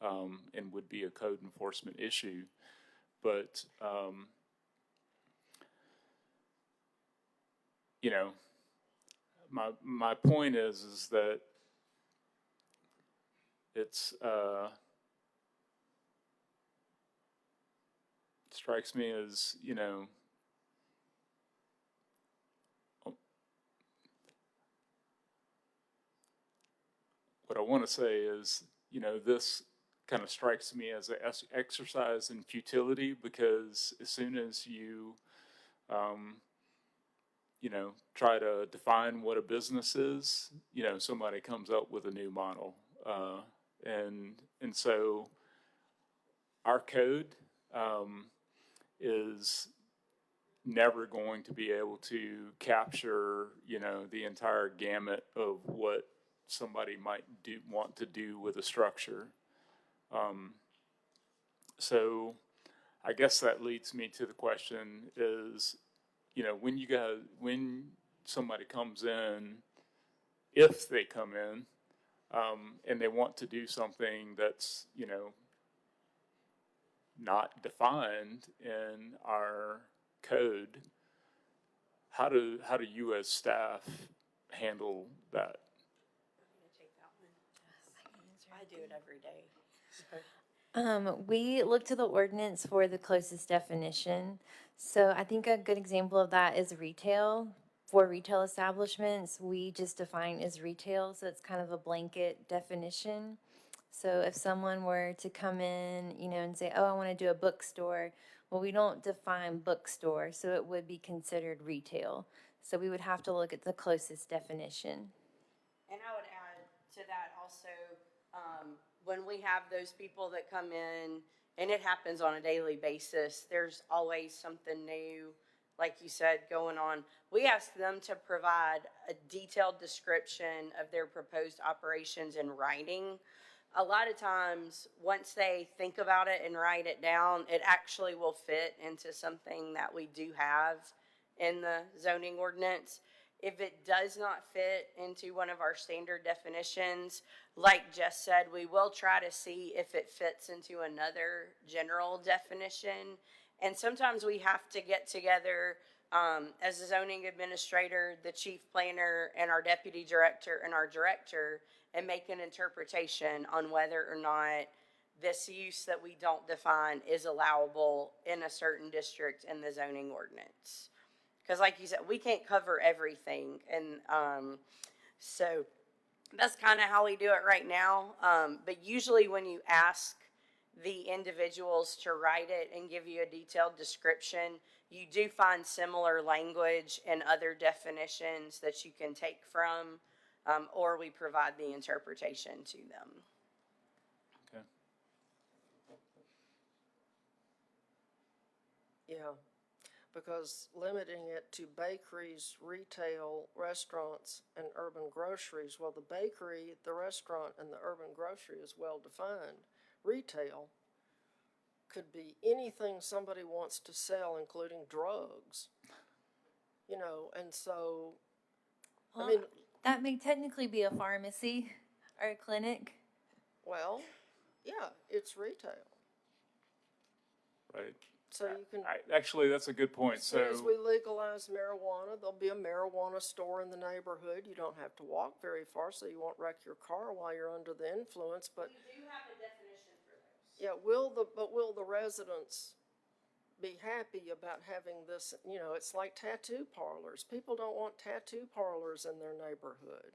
and would be a code enforcement issue. But, you know, my point is that it's strikes me as, you know, what I want to say is, you know, this kind of strikes me as an exercise in futility, because as soon as you, you know, try to define what a business is, you know, somebody comes up with a new model. And so our code is never going to be able to capture, you know, the entire gamut of what somebody might want to do with a structure. So I guess that leads me to the question is, you know, when somebody comes in, if they come in, and they want to do something that's, you know, not defined in our code, how do you as staff handle that? I do it every day. We look to the ordinance for the closest definition. So I think a good example of that is retail. For retail establishments, we just define as retail, so it's kind of a blanket definition. So if someone were to come in, you know, and say, oh, I want to do a bookstore, well, we don't define bookstore, so it would be considered retail. So we would have to look at the closest definition. And I would add to that also, when we have those people that come in, and it happens on a daily basis, there's always something new, like you said, going on. We ask them to provide a detailed description of their proposed operations in writing. A lot of times, once they think about it and write it down, it actually will fit into something that we do have in the zoning ordinance. If it does not fit into one of our standard definitions, like Jess said, we will try to see if it fits into another general definition. And sometimes we have to get together as the zoning administrator, the chief planner, and our deputy director and our director and make an interpretation on whether or not this use that we don't define is allowable in a certain district in the zoning ordinance. Because like you said, we can't cover everything. And so that's kind of how we do it right now. But usually when you ask the individuals to write it and give you a detailed description, you do find similar language and other definitions that you can take from, or we provide the interpretation to them. Okay. Yeah, because limiting it to bakeries, retail, restaurants, and urban groceries, well, the bakery, the restaurant, and the urban grocery is well defined. Retail could be anything somebody wants to sell, including drugs. You know, and so, I mean, That may technically be a pharmacy or a clinic. well, yeah, it's retail. Right. So you can, Actually, that's a good point. as soon as So, we legalize marijuana, there'll be a marijuana store in the neighborhood. You don't have to walk very far, so you won't wreck your car while you're under the influence, but. We do have a definition for those. Yeah, will the residents be happy about having this, you know, it's like tattoo parlors. People don't want tattoo parlors in their neighborhood.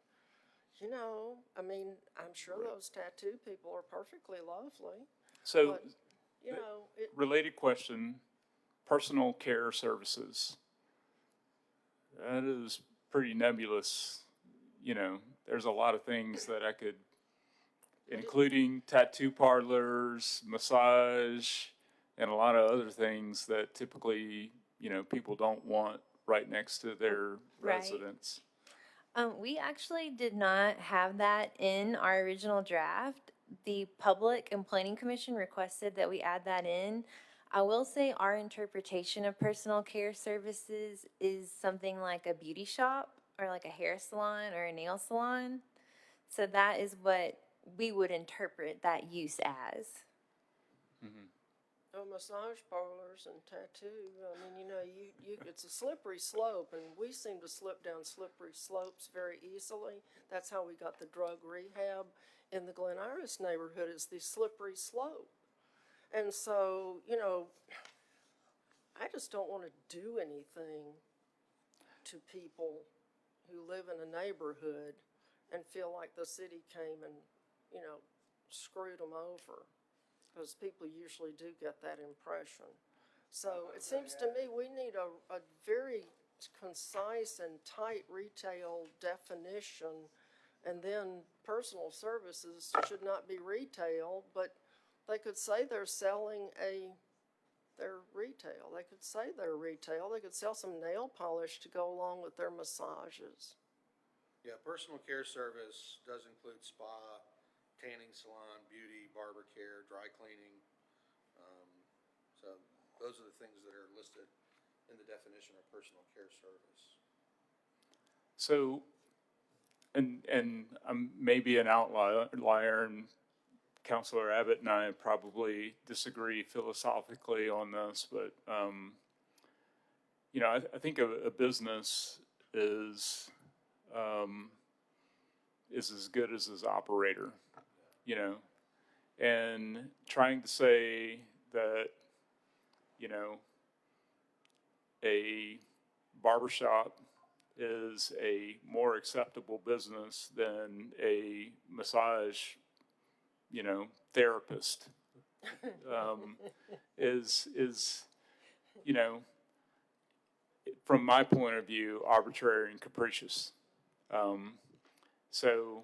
You know, I mean, I'm sure those tattoo people are perfectly lovely, so but, you know, related question, personal care services. That is pretty nebulous. You know, there's a lot of things that I could, including tattoo parlors, massage, and a lot of other things that typically, you know, people don't want right next to their Right. residence. We actually did not have that in our original draft. The Public and Planning Commission requested that we add that in. I will say our interpretation of personal care services is something like a beauty shop or like a hair salon or a nail salon. So that is what we would interpret that use as. oh, massage parlors and tattoo, I mean, you know, it's a slippery slope, and we seem to slip down slippery slopes very easily. That's how we got the drug rehab in the Glen Iris neighborhood, is the slippery slope. And so, you know, I just don't want to do anything to people who live in a neighborhood and feel like the city came and, you know, screwed them over. Because people usually do get that impression. So it seems to me we need a very concise and tight retail definition, and then personal services should not be retail, but they could say they're selling their retail. They could say they're retail. They could sell some nail polish to go along with their massages. Yeah, personal care service does include spa, tanning salon, beauty, barber care, dry cleaning. So those are the things that are listed in the definition of personal care service. So, and I'm maybe an outlier, and Counselor Abbott and I probably disagree philosophically on this, but, you know, I think a business is as good as its operator, you know, and trying to say that, you know, a barbershop is a more acceptable business than a massage, you know, therapist, is, you know, from my point of view, arbitrary and capricious. So,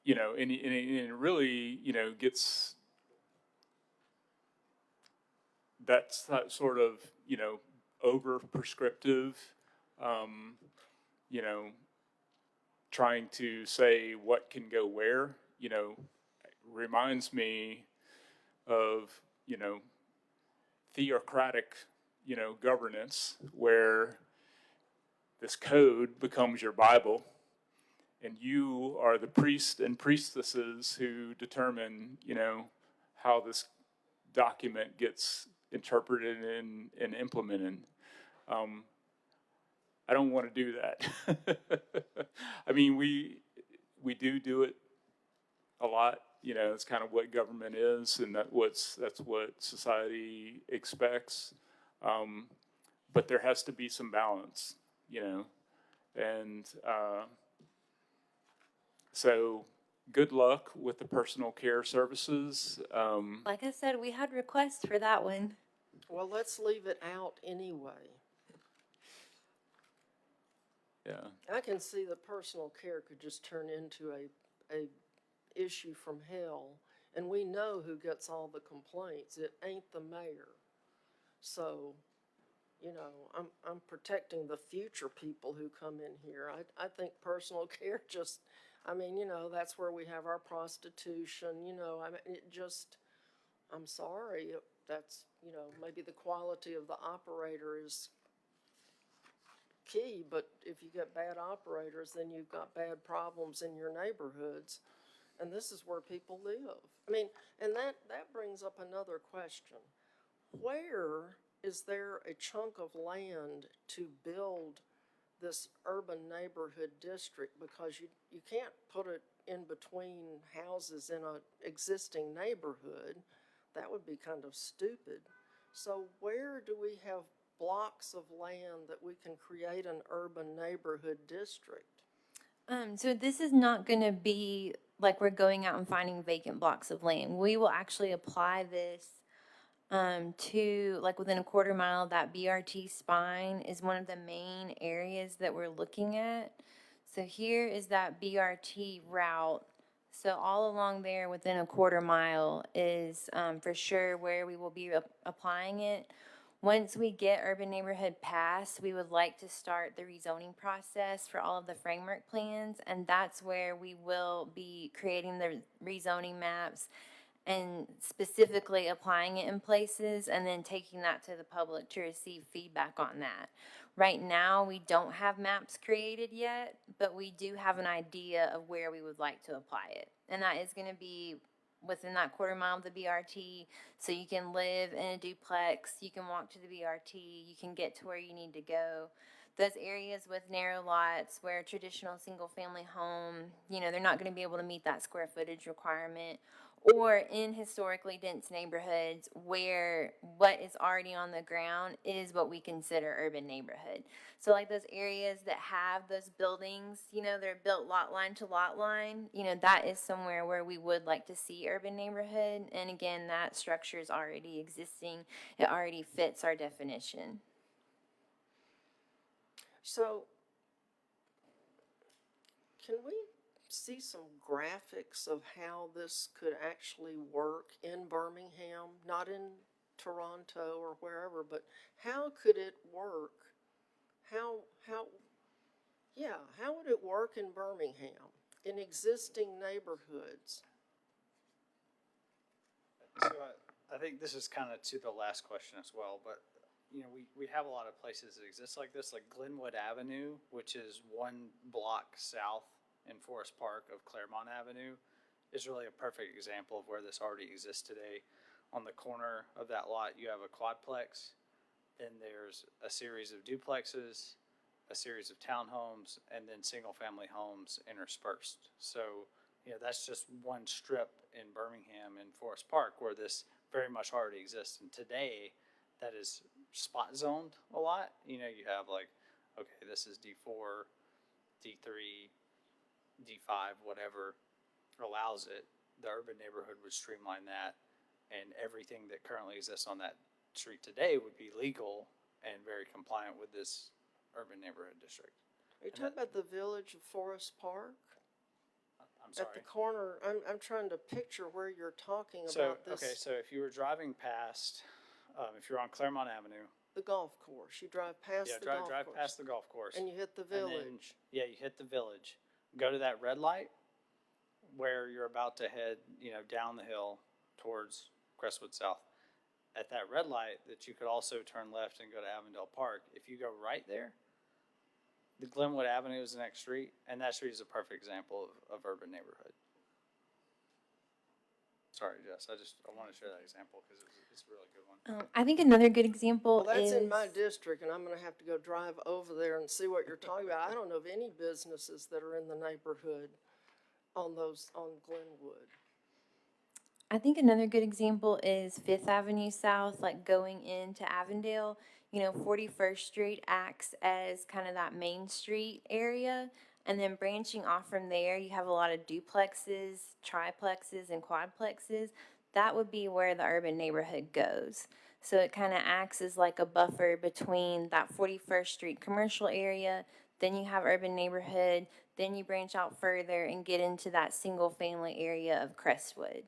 you know, and it really, you know, gets, that's that sort of, you know, over prescriptive, you know, trying to say what can go where, you know, reminds me of, you know, theocratic, you know, governance where this code becomes your Bible and you are the priests and priestesses who determine, you know, how this document gets interpreted and implemented. I don't want to do that. I mean, we do it a lot. You know, it's kind of what government is, and that's what society expects. But there has to be some balance, you know, and so good luck with the personal care services. Like I said, we had requests for that one. Well, let's leave it out anyway. Yeah. I can see that personal care could just turn into a issue from hell, and we know who gets all the complaints. It ain't the mayor. So, you know, I'm protecting the future people who come in here. I think personal care just, I mean, you know, that's where we have our prostitution, you know, I mean, it just, I'm sorry, that's, you know, maybe the quality of the operator is key, but if you get bad operators, then you've got bad problems in your neighborhoods. And this is where people live. I mean, and that brings up another question. Where is there a chunk of land to build this urban neighborhood district? Because you can't put it in between houses in an existing neighborhood. That would be kind of stupid. So where do we have blocks of land that we can create an urban neighborhood district? So this is not going to be like we're going out and finding vacant blocks of land. We will actually apply this to, like, within a quarter mile. That BRT spine is one of the main areas that we're looking at. So here is that BRT route. So all along there within a quarter mile is for sure where we will be applying it. Once we get urban neighborhood passed, we would like to start the rezoning process for all of the framework plans, and that's where we will be creating the rezoning maps and specifically applying it in places and then taking that to the public to receive feedback on that. Right now, we don't have maps created yet, but we do have an idea of where we would like to apply it. And that is going to be within that quarter mile of the BRT, so you can live in a duplex, you can walk to the BRT, you can get to where you need to go. Those areas with narrow lots where a traditional single-family home, you know, they're not going to be able to meet that square footage requirement, or in historically dense neighborhoods where what is already on the ground is what we consider urban neighborhood. So like those areas that have those buildings, you know, they're built lot line to lot line, you know, that is somewhere where we would like to see urban neighborhood. And again, that structure is already existing. It already fits our definition. So, can we see some graphics of how this could actually work in Birmingham, not in Toronto or wherever, but how could it work? How would it work in Birmingham, in existing neighborhoods? So I think this is kind of to the last question as well, but we have a lot of places that exist like this, like Glenwood Avenue, which is one block south in Forest Park of Claremont Avenue, is really a perfect example of where this already exists today. On the corner of that lot, you have a quadplex, then there's a series of duplexes, a series of townhomes, and then single-family homes interspersed. So, that's just one strip in Birmingham in Forest Park where this very much already exists. And today, that is spot zoned a lot. You have like, okay, this is D4, D3, D5, whatever allows it. The urban neighborhood would streamline that, and everything that currently exists on that street today would be legal and very compliant with this urban neighborhood district. Are you talking about the village of Forest Park? I'm At sorry. the corner, I'm trying to picture where you're talking So, about this. okay, so if you were driving past, if you're on Claremont Avenue, The golf course, you drive past yeah, the golf course. drive past the golf course. And you hit the and then- village. yeah, you hit the village. Go to that red light where you're about to head, down the hill towards Crestwood South. At that red light, that you could also turn left and go to Avondale Park. If you go right there, the Glenwood Avenue is the next street, and that street is a perfect example of urban neighborhood. Sorry, Jess, I want to share that example because it's a really good one. I think another good example Well, that's is in my district, and I'm gonna have to go drive over there and see what you're talking about. I don't know of any businesses that are in the neighborhood on Glenwood. I think another good example is Fifth Avenue South, like going into Avondale. 41st Street acts as kind of that main street area. And then branching off from there, you have a lot of duplexes, triplexes, and quadplexes. That would be where the urban neighborhood goes. So it kind of acts as like a buffer between that 41st Street commercial area. Then you have urban neighborhood. Then you branch out further and get into that single family area of Crestwood.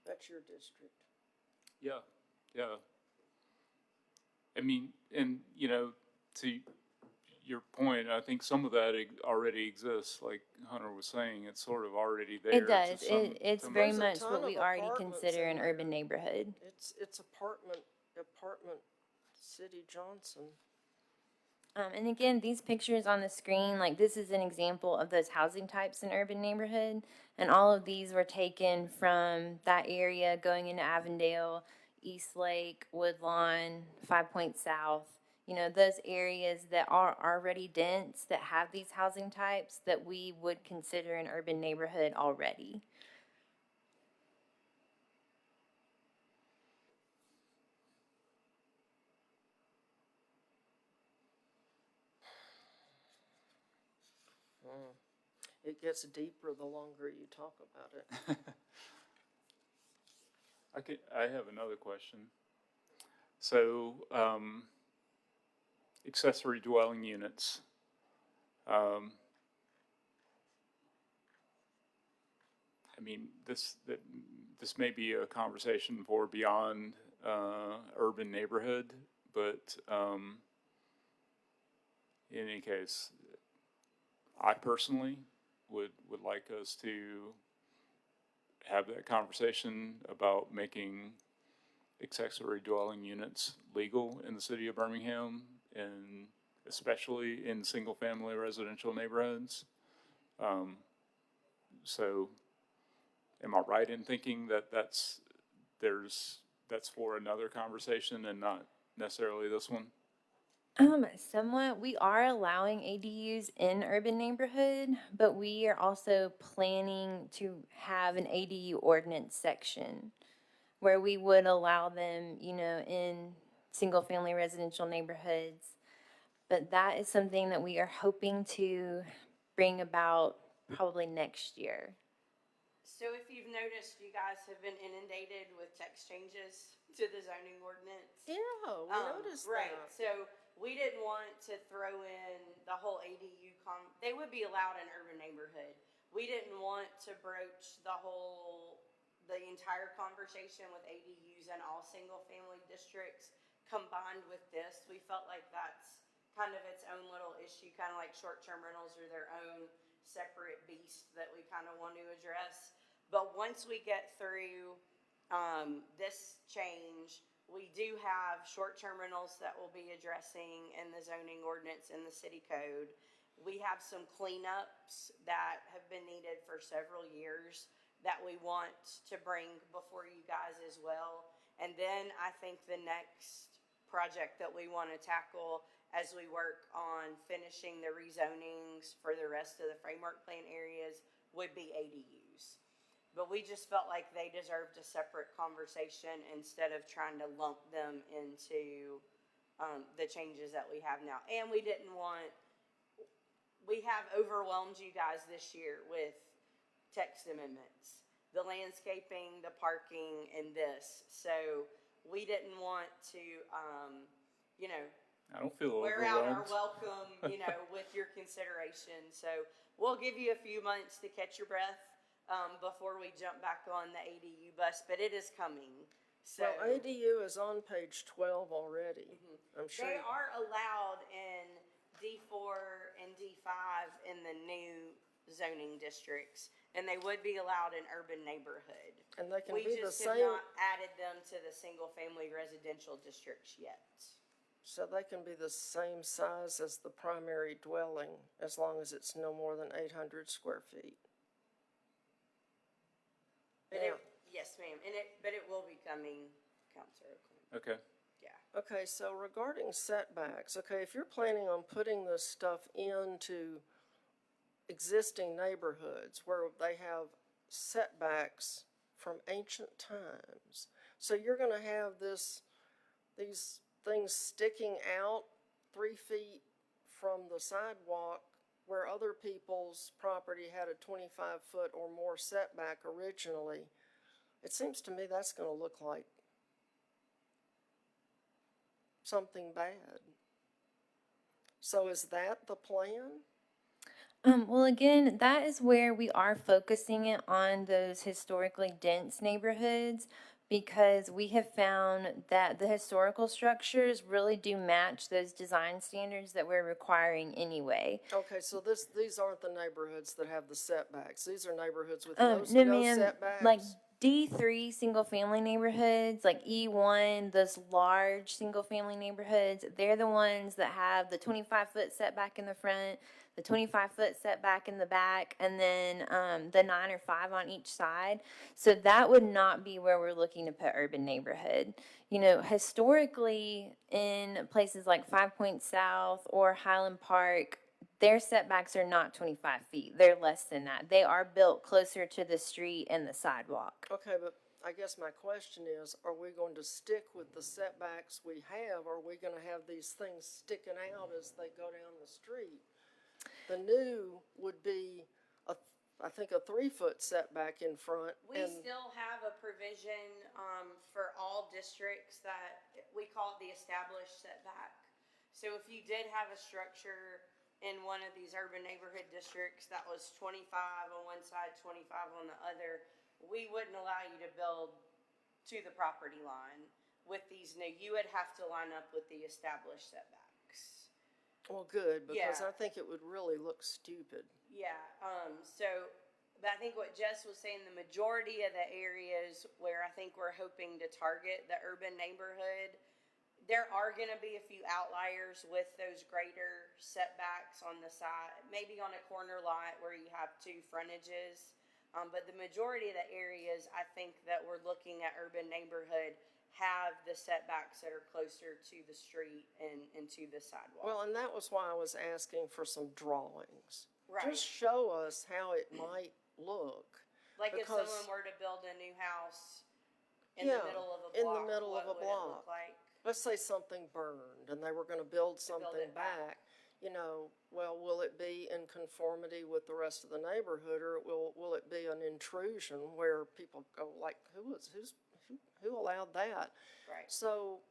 That's your district. Yeah, yeah. I mean, and, to your point, I think some of that already exists, like Hunter was saying, it's sort of already there. It does. to some- It's to very There's a much ton what we of already apartments consider in an urban there. neighborhood. It's apartment City Johnson. And again, these pictures on the screen, like this is an example of those housing types in urban neighborhood. And all of these were taken from that area going into Avondale, East Lake, Woodlawn, 5 Point South. Those areas that are already dense, that have these housing types that we would consider an urban neighborhood already. It gets deeper the longer you talk about it. I have another question. So, accessory dwelling units. I mean, this may be a conversation for beyond urban neighborhood, but in any case, I personally would like us to have that conversation about making accessory dwelling units legal in the city of Birmingham, and especially in single-family residential neighborhoods. So, am I right in thinking that that's for another conversation and not necessarily this one? Somewhat. We are allowing ADUs in urban neighborhood, but we are also planning to have an ADU ordinance section where we would allow them, in single-family residential neighborhoods. But that is something that we are hoping to bring about probably next year. So if you've noticed, you guys have been inundated with text changes to the zoning ordinance. Yeah, we noticed Right, that. so we didn't want to throw in the whole ADU they would be allowed in urban neighborhood. We didn't want to broach the entire conversation with ADUs in all single-family districts combined with this. We felt like that's kind of its own little issue, kind of like short-term rentals are their own separate beast that we kind of want to address. But once we get through this change, we do have short-term rentals that we'll be addressing in the zoning ordinance in the city code. We have some cleanups that have been needed for several years that we want to bring before you guys as well. And then I think the next project that we want to tackle as we work on finishing the rezonings for the rest of the framework plan areas would be ADUs. But we just felt like they deserved a separate conversation instead of trying to lump them into the changes that we have now. And we didn't want, we have overwhelmed you guys this year with text amendments, the landscaping, the parking, and this. So we didn't want to, you know, I don't feel wear out our overwhelmed. welcome, you know, with your consideration. So we'll give you a few months to catch your breath before we jump back on the ADU bus, but it is coming. So Well, ADU is on page 12 already. I'm sure. they are allowed in D4 and D5 in the new zoning districts, and they would be allowed in urban neighborhood. And they can We be the just have same, not added them to the single-family residential districts yet. so they can be the same size as the primary dwelling, as long as it's no more than 800 square feet. But Yeah. yes, ma'am, but it will be coming, Counselor Oakland. Okay. Yeah. Okay, so regarding setbacks, okay, if you're planning on putting this stuff into existing neighborhoods where they have setbacks from ancient times, so you're gonna have these things sticking out 3 feet from the sidewalk where other people's property had a 25-foot or more setback originally. It seems to me that's gonna look like something bad. So is that the plan? Well, again, that is where we are focusing it on those historically dense neighborhoods because we have found that the historical structures really do match those design standards that we're requiring anyway. Okay, so these aren't the neighborhoods that have the setbacks. These are neighborhoods with No, no ma'am. setbacks. Like D3 single family neighborhoods, like E1, those large single family neighborhoods, they're the ones that have the 25-foot setback in the front, the 25-foot setback in the back, and then the 9 or 5 on each side. So that would not be where we're looking to put urban neighborhood. You know, historically in places like 5 Points South or Highland Park, their setbacks are not 25 feet. They're less than that. They are built closer to the street and the sidewalk. Okay, but I guess my question is, are we going to stick with the setbacks we have, or are we gonna have these things sticking out as they go down the street? The new would be I think a 3-foot setback in front. We and still have a provision for all districts that we call it the established setback. So if you did have a structure in one of these urban neighborhood districts that was 25 on one side, 25 on the other, we wouldn't allow you to build to the property line with these new. You would have to line up with the established setbacks. Well, good, because Yeah. I think it would really look stupid. Yeah, but I think what Jess was saying, the majority of the areas where I think we're hoping to target the urban neighborhood, there are gonna be a few outliers with those greater setbacks on the side, maybe on a corner lot where you have 2 frontages. But the majority of the areas, I think that we're looking at urban neighborhood have the setbacks that are closer to the street and to the sidewalk. Well, and that was why I was asking for some drawings. Right. Just show us how it might look. Like if because- someone were to build a new house in Yeah, the middle of a block, in the middle what of a would it block. look like? Let's say something burned and they were gonna build something it back. back. You know, well, will it be in conformity with the rest of the neighborhood, or will it be an intrusion where people go like, who allowed that? Right. So,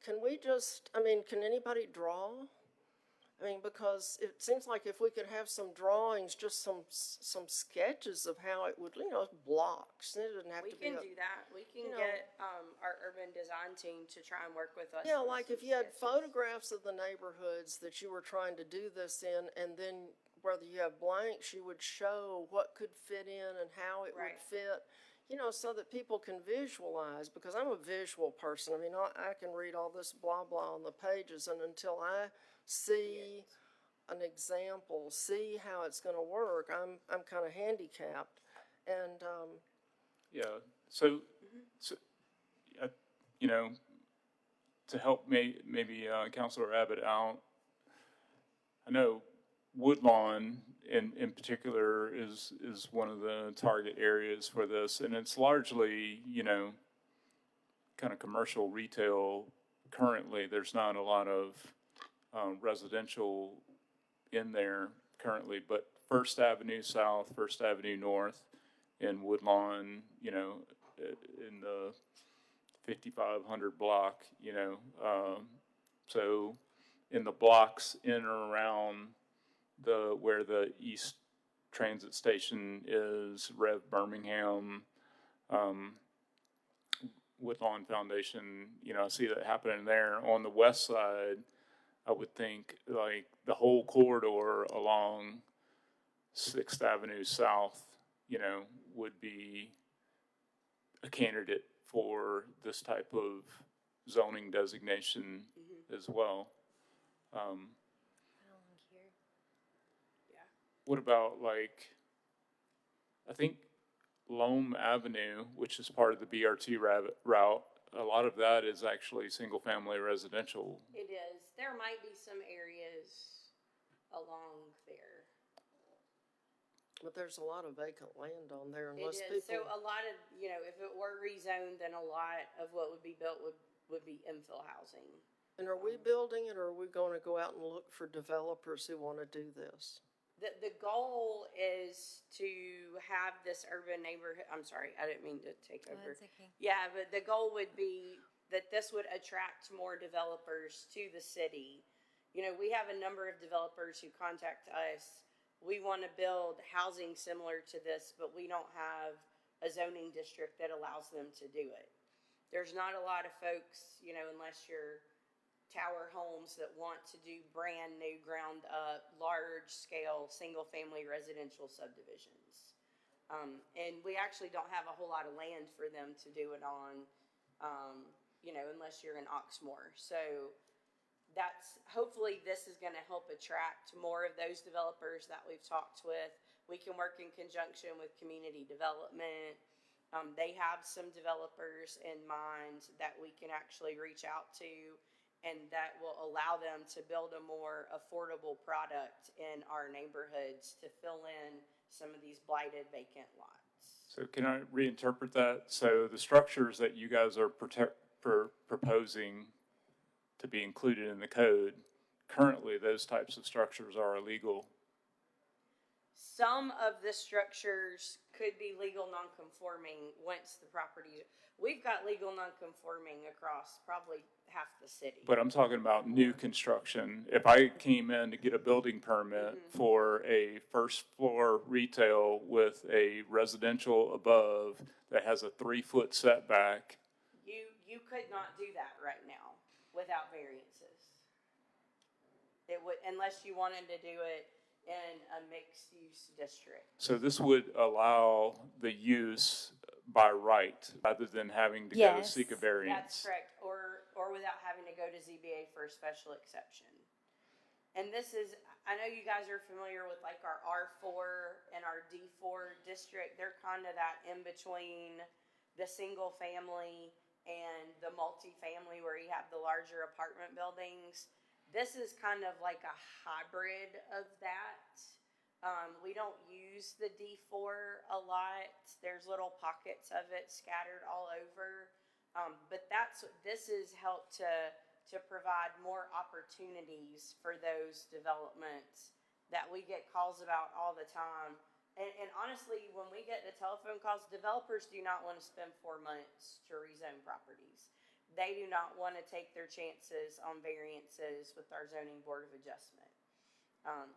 can we just, can anybody draw? Because it seems like if we could have some drawings, just some sketches of how it would, blocks, it doesn't have We to be can a. do that. We can you know- get, our urban design team to try and work with us. Yeah, on like some if you had sketches. photographs of the neighborhoods that you were trying to do this in, and then whether you have blanks, you would show what could fit in and how it would Right. fit. you know, so that people can visualize, because I'm a visual person. I mean, I can read all this blah, blah on the pages, and until I see an example, see how it's gonna work, I'm kind of handicapped. And, Yeah, so, you know, to help maybe Counselor Abbott out, I know Woodlawn in particular is one of the target areas for this, and it's largely, you know, kind of commercial retail currently. There's not a lot of residential in there currently, but First Avenue South, First Avenue North, in Woodlawn, you know, in the 5500 block, you know, so in the blocks in or around where the East Transit Station is, Rev Birmingham, Woodlawn Foundation, you know, I see that happening there. On the west side, I would think like the whole corridor along 6th Avenue South, you know, would be a candidate for this type of zoning designation as well. What about like, I think Loam Avenue, which is part of the BRT route, a lot of that is actually single-family residential. It is. There might be some areas along there. but there's a lot of vacant land on there It unless is. So people, a lot of, you know, if it were rezoned, then a lot of what would be built would be infill housing. and are we building it, or are we gonna go out and look for developers who wanna do this? The goal is to have this urban neighborhood, I'm sorry, I didn't mean to take over. okay. Yeah, but the goal would be that this would attract more developers to the city. You know, we have a number of developers who contact us. We want to build housing similar to this, but we don't have a zoning district that allows them to do it. There's not a lot of folks, you know, unless you're tower homes that want to do brand new ground up, large scale, single family residential subdivisions. And we actually don't have a whole lot of land for them to do it on, you know, unless you're in Oxmoor. So that's, hopefully this is gonna help attract more of those developers that we've talked with. We can work in conjunction with community development. They have some developers in mind that we can actually reach out to, and that will allow them to build a more affordable product in our neighborhoods to fill in some of these blighted vacant lots. So can I reinterpret that? So the structures that you guys are proposing to be included in the code, currently those types of structures are illegal. Some of the structures could be legal non-conforming once the property, we've got legal non-conforming across probably half the city. But I'm talking about new construction. If I came in to get a building permit for a first floor retail with a residential above that has a 3-foot setback, You could not do that right now without variances. It would, unless you wanted to do it in a mixed-use district. so this would allow the use by right rather than having to go Yes. seek a variance. That's correct, or without having to go to ZBA for a special exception. And this is, I know you guys are familiar with like our R4 and our D4 district. They're kind of that in between the single family and the multifamily where you have the larger apartment buildings. This is kind of like a hybrid of that. We don't use the D4 a lot. There's little pockets of it scattered all over. But this has helped to provide more opportunities for those developments that we get calls about all the time. And honestly, when we get the telephone calls, developers do not want to spend 4 months to rezone properties. They do not want to take their chances on variances with our zoning board of adjustment.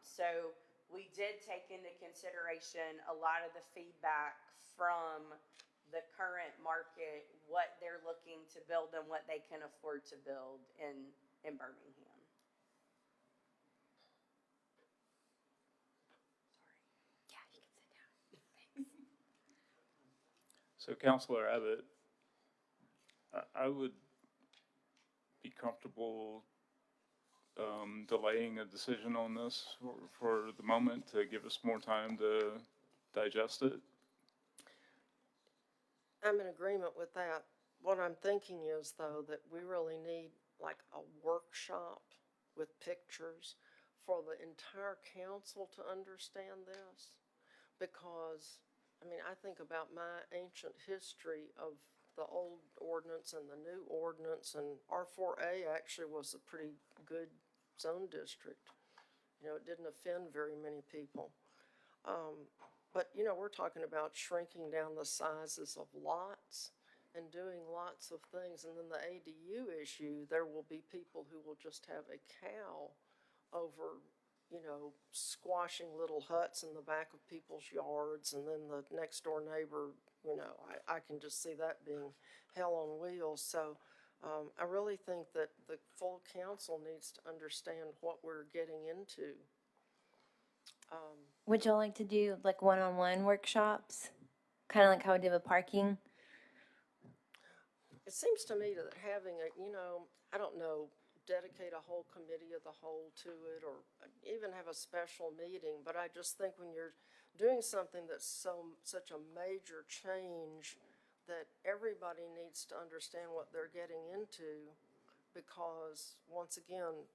So we did take into consideration a lot of the feedback from the current market, what they're looking to build and what they can afford to build in Birmingham. Yeah, you can sit down. So Counselor Abbott, I would be comfortable delaying a decision on this for the moment to give us more time to digest it. I'm in agreement with that. What I'm thinking is, though, that we really need like a workshop with pictures for the entire council to understand this. Because, I mean, I think about my ancient history of the old ordinance and the new ordinance, and R4A actually was a pretty good zone district. You know, it didn't offend very many people. But, you know, we're talking about shrinking down the sizes of lots and doing lots of things. And then the ADU issue, there will be people who will just have a cow over, you know, squashing little huts in the back of people's yards. And then the next door neighbor, you know, I can just see that being hell on wheels. So I really think that the full council needs to understand what we're getting into. Would y'all like to do like one-on-one workshops? Kind of like how we did with parking? It seems to me that having a, you know, I don't know, dedicate a whole committee of the whole to it, or even have a special meeting, but I just think when you're doing something that's such a major change, that everybody needs to understand what they're getting into, because once again,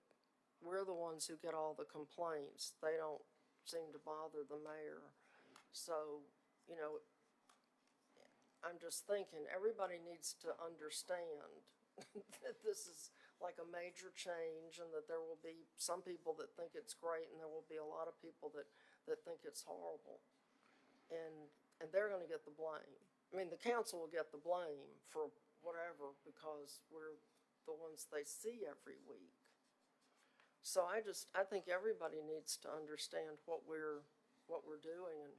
we're the ones who get all the complaints. They don't seem to bother the mayor. So, you know, I'm just thinking, everybody needs to understand that this is like a major change, and that there will be some people that think it's great, and there will be a lot of people that think it's horrible. And they're gonna get the blame. I mean, the council will get the blame for whatever, because we're the ones they see every week. So I think everybody needs to understand what we're doing and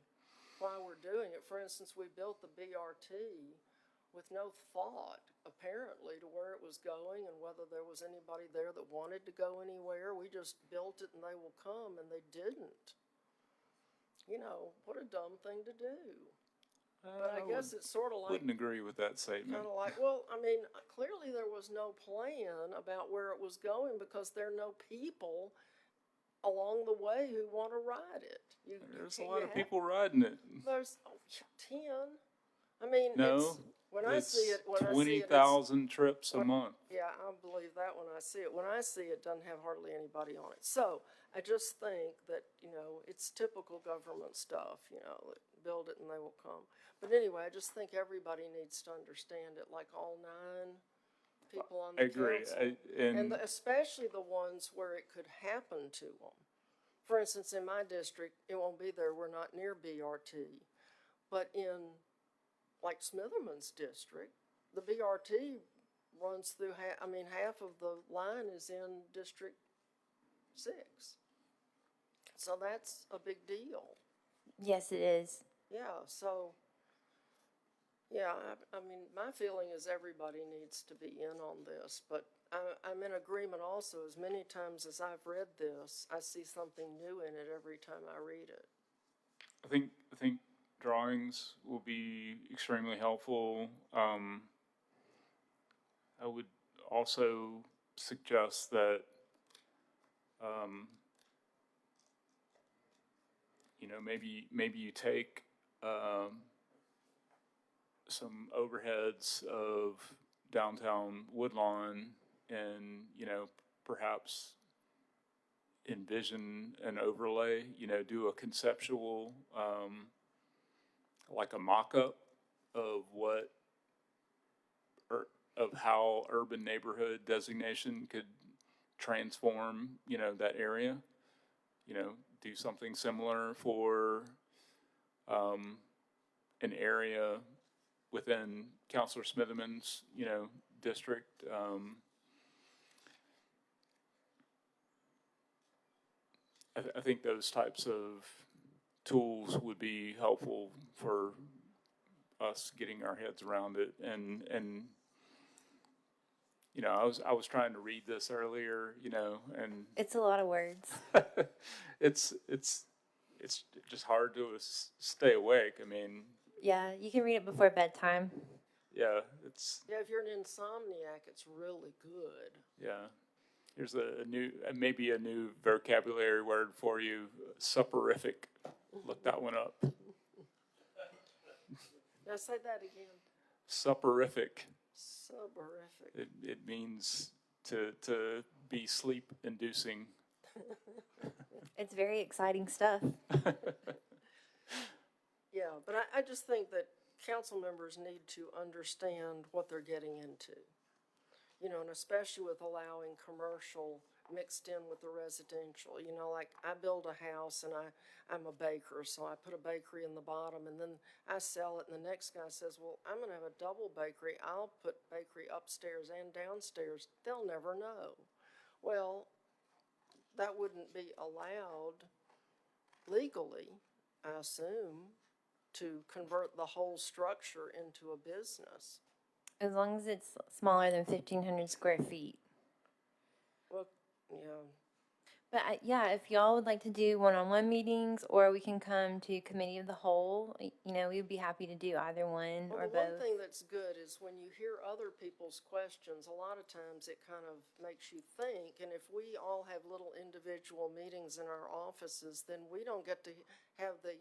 why we're doing it. For instance, we built the BRT with no thought, apparently, to where it was going and whether there was anybody there that wanted to go anywhere. We just built it and they will come, and they didn't. You know, what a dumb thing to do. But I guess it's sort of like, Wouldn't agree with that statement. kind of like, well, I mean, clearly there was no plan about where it was going, because there are no people along the way who want to ride it. There's a lot of people riding it. There's 10. I mean, No, when I see it, it's 20,000 trips a month. yeah, I believe that when I see it. When I see it, doesn't have hardly anybody on it. So I just think that, you know, it's typical government stuff, you know, that build it and they will come. But anyway, I just think everybody needs to understand it, like all 9 people on the I agree. council. And especially the ones where it could happen to them. For instance, in my district, it won't be there. We're not near BRT. But in, like, Smitherman's district, the BRT runs through, half of the line is in District 6. So that's a big deal. Yes, it is. Yeah, so, yeah, I mean, my feeling is everybody needs to be in on this, but I'm in agreement also. As many times as I've read this, I see something new in it every time I read it. I think drawings will be extremely helpful. I would also suggest that, you know, maybe you take some overheads of downtown Woodlawn and, you know, perhaps envision an overlay, you know, do a conceptual, like a mock-up of of how urban neighborhood designation could transform, you know, that area. You know, do something similar for an area within Councilor Smitherman's, you know, district. I think those types of tools would be helpful for us getting our heads around it. And you know, I was trying to read this earlier, you know, and It's a lot of words. it's just hard to stay awake. I mean, Yeah, you can read it before bedtime. Yeah, it's, Yeah, if you're an insomniac, it's really good. yeah. Here's a new, maybe a new vocabulary word for you, supperific. Look that one up. Now say that again. Supperific. Subhorrific. It means to be sleep inducing. It's very exciting stuff. Yeah, but I just think that council members need to understand what they're getting into. You know, and especially with allowing commercial mixed in with the residential. You know, like I build a house and I'm a baker, so I put a bakery in the bottom and then I sell it, and the next guy says, well, I'm gonna have a double bakery. I'll put bakery upstairs and downstairs. They'll never know. Well, that wouldn't be allowed legally, I assume, to convert the whole structure into a business. As long as it's smaller than 1,500 square feet. Well, yeah. But yeah, if y'all would like to do one-on-one meetings, or we can come to committee of the whole, you know, we'd be happy to do either one Well, or the one both. thing that's good is when you hear other people's questions, a lot of times it kind of makes you think. And if we all have little individual meetings in our offices, then we don't get to have the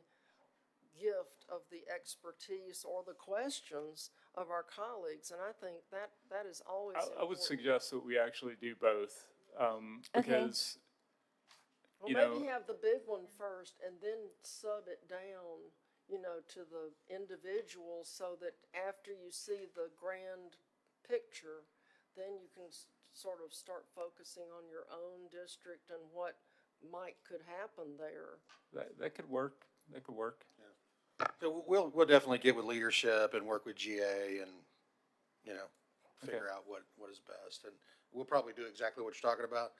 gift of the expertise or the questions of our colleagues. And I think that is always I would important. suggest that we actually do both, because, Well, you maybe know, have the big one first and then sub it down, you know, to the individuals, so that after you see the grand picture, then you can sort of start focusing on your own district and what could happen there. that could work. That could work. So we'll definitely get with leadership and work with GA and, you know, figure out what is best. And we'll probably do exactly what you're talking about,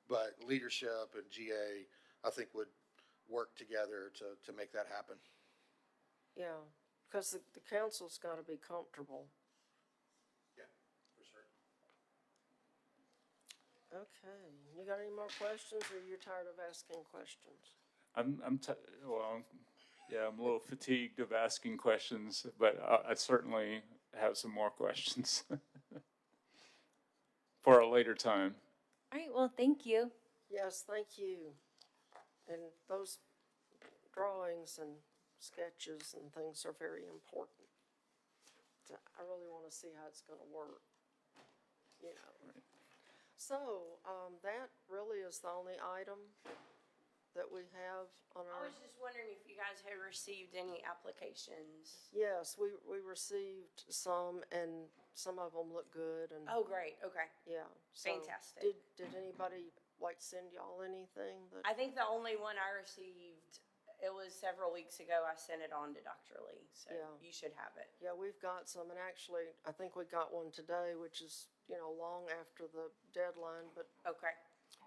but leadership and GA, I think, would work together to make that happen. Yeah, because the council's got to be comfortable. Yeah, for sure. Okay, you got any more questions, or you're tired of asking questions? I'm a little fatigued of asking questions, but I certainly have some more questions for a later time. All right, well, thank you. Yes, thank you. And those drawings and sketches and things are very important. I really want to see how it's going to work, you know. So, that really is the only item that we have on I our, was just wondering if you guys had received any applications. yes, we received some, and some of them look good, and, Oh, great, okay. yeah. So, Fantastic. Did anybody, like, send y'all anything that? I think the only one I received, it was several weeks ago, I sent it on to Dr. Lee, so Yeah. you should have it. Yeah, we've got some, and actually, I think we got one today, which is, you know, long after the deadline, but, Okay,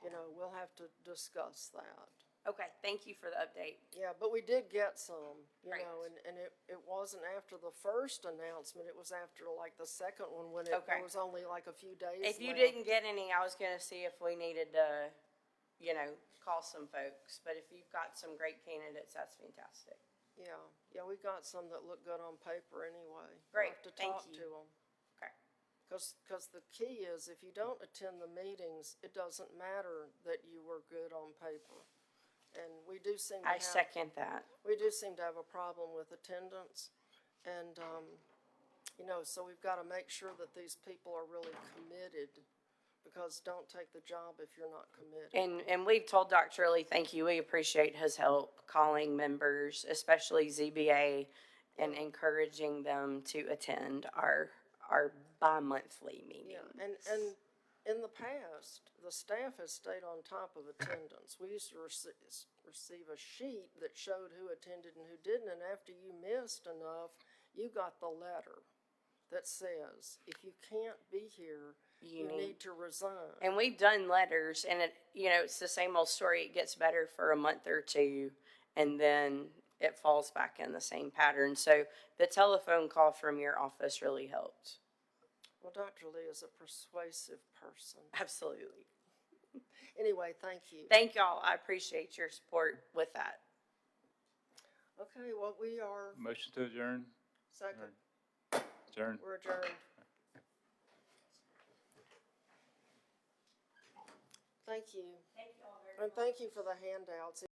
you know, we'll have to discuss that. okay, thank you for the update. Yeah, but we did get some, you Great. know, and it wasn't after the first announcement, it was after like the second one, when Okay. there was only like a few days If you left. didn't get any, I was gonna see if we needed to, you know, call some folks, but if you've got some great candidates, that's fantastic. Yeah, we got some that look good on paper anyway. We'll Great, have to thank talk you. to them. Okay. Because the key is, if you don't attend the meetings, it doesn't matter that you were good on paper. And we do seem to I have. second that. We do seem to have a problem with attendance, and, you know, so we've got to make sure that these people are really committed, because don't take the job if you're not committed. And we've told Dr. Lee, thank you, we appreciate his help calling members, especially ZBA, and encouraging them to attend our bi-monthly meetings. Yeah, and in the past, the staff has stayed on top of attendance. We used to receive a sheet that showed who attended and who didn't, and after you missed enough, you got the letter that says, if you can't be here, you need to resign. And we've done letters, and it, you know, it's the same old story. It gets better for a month or two, and then it falls back in the same pattern. So the telephone call from your office really helped. Well, Dr. Lee is a persuasive person. Absolutely. Anyway, thank you. Thank y'all. I appreciate your support with that. Okay, well, we are, Motion to adjourn? Second. Adjourn. We're adjourned. Thank you. Thank you all very much. And thank you for the handouts.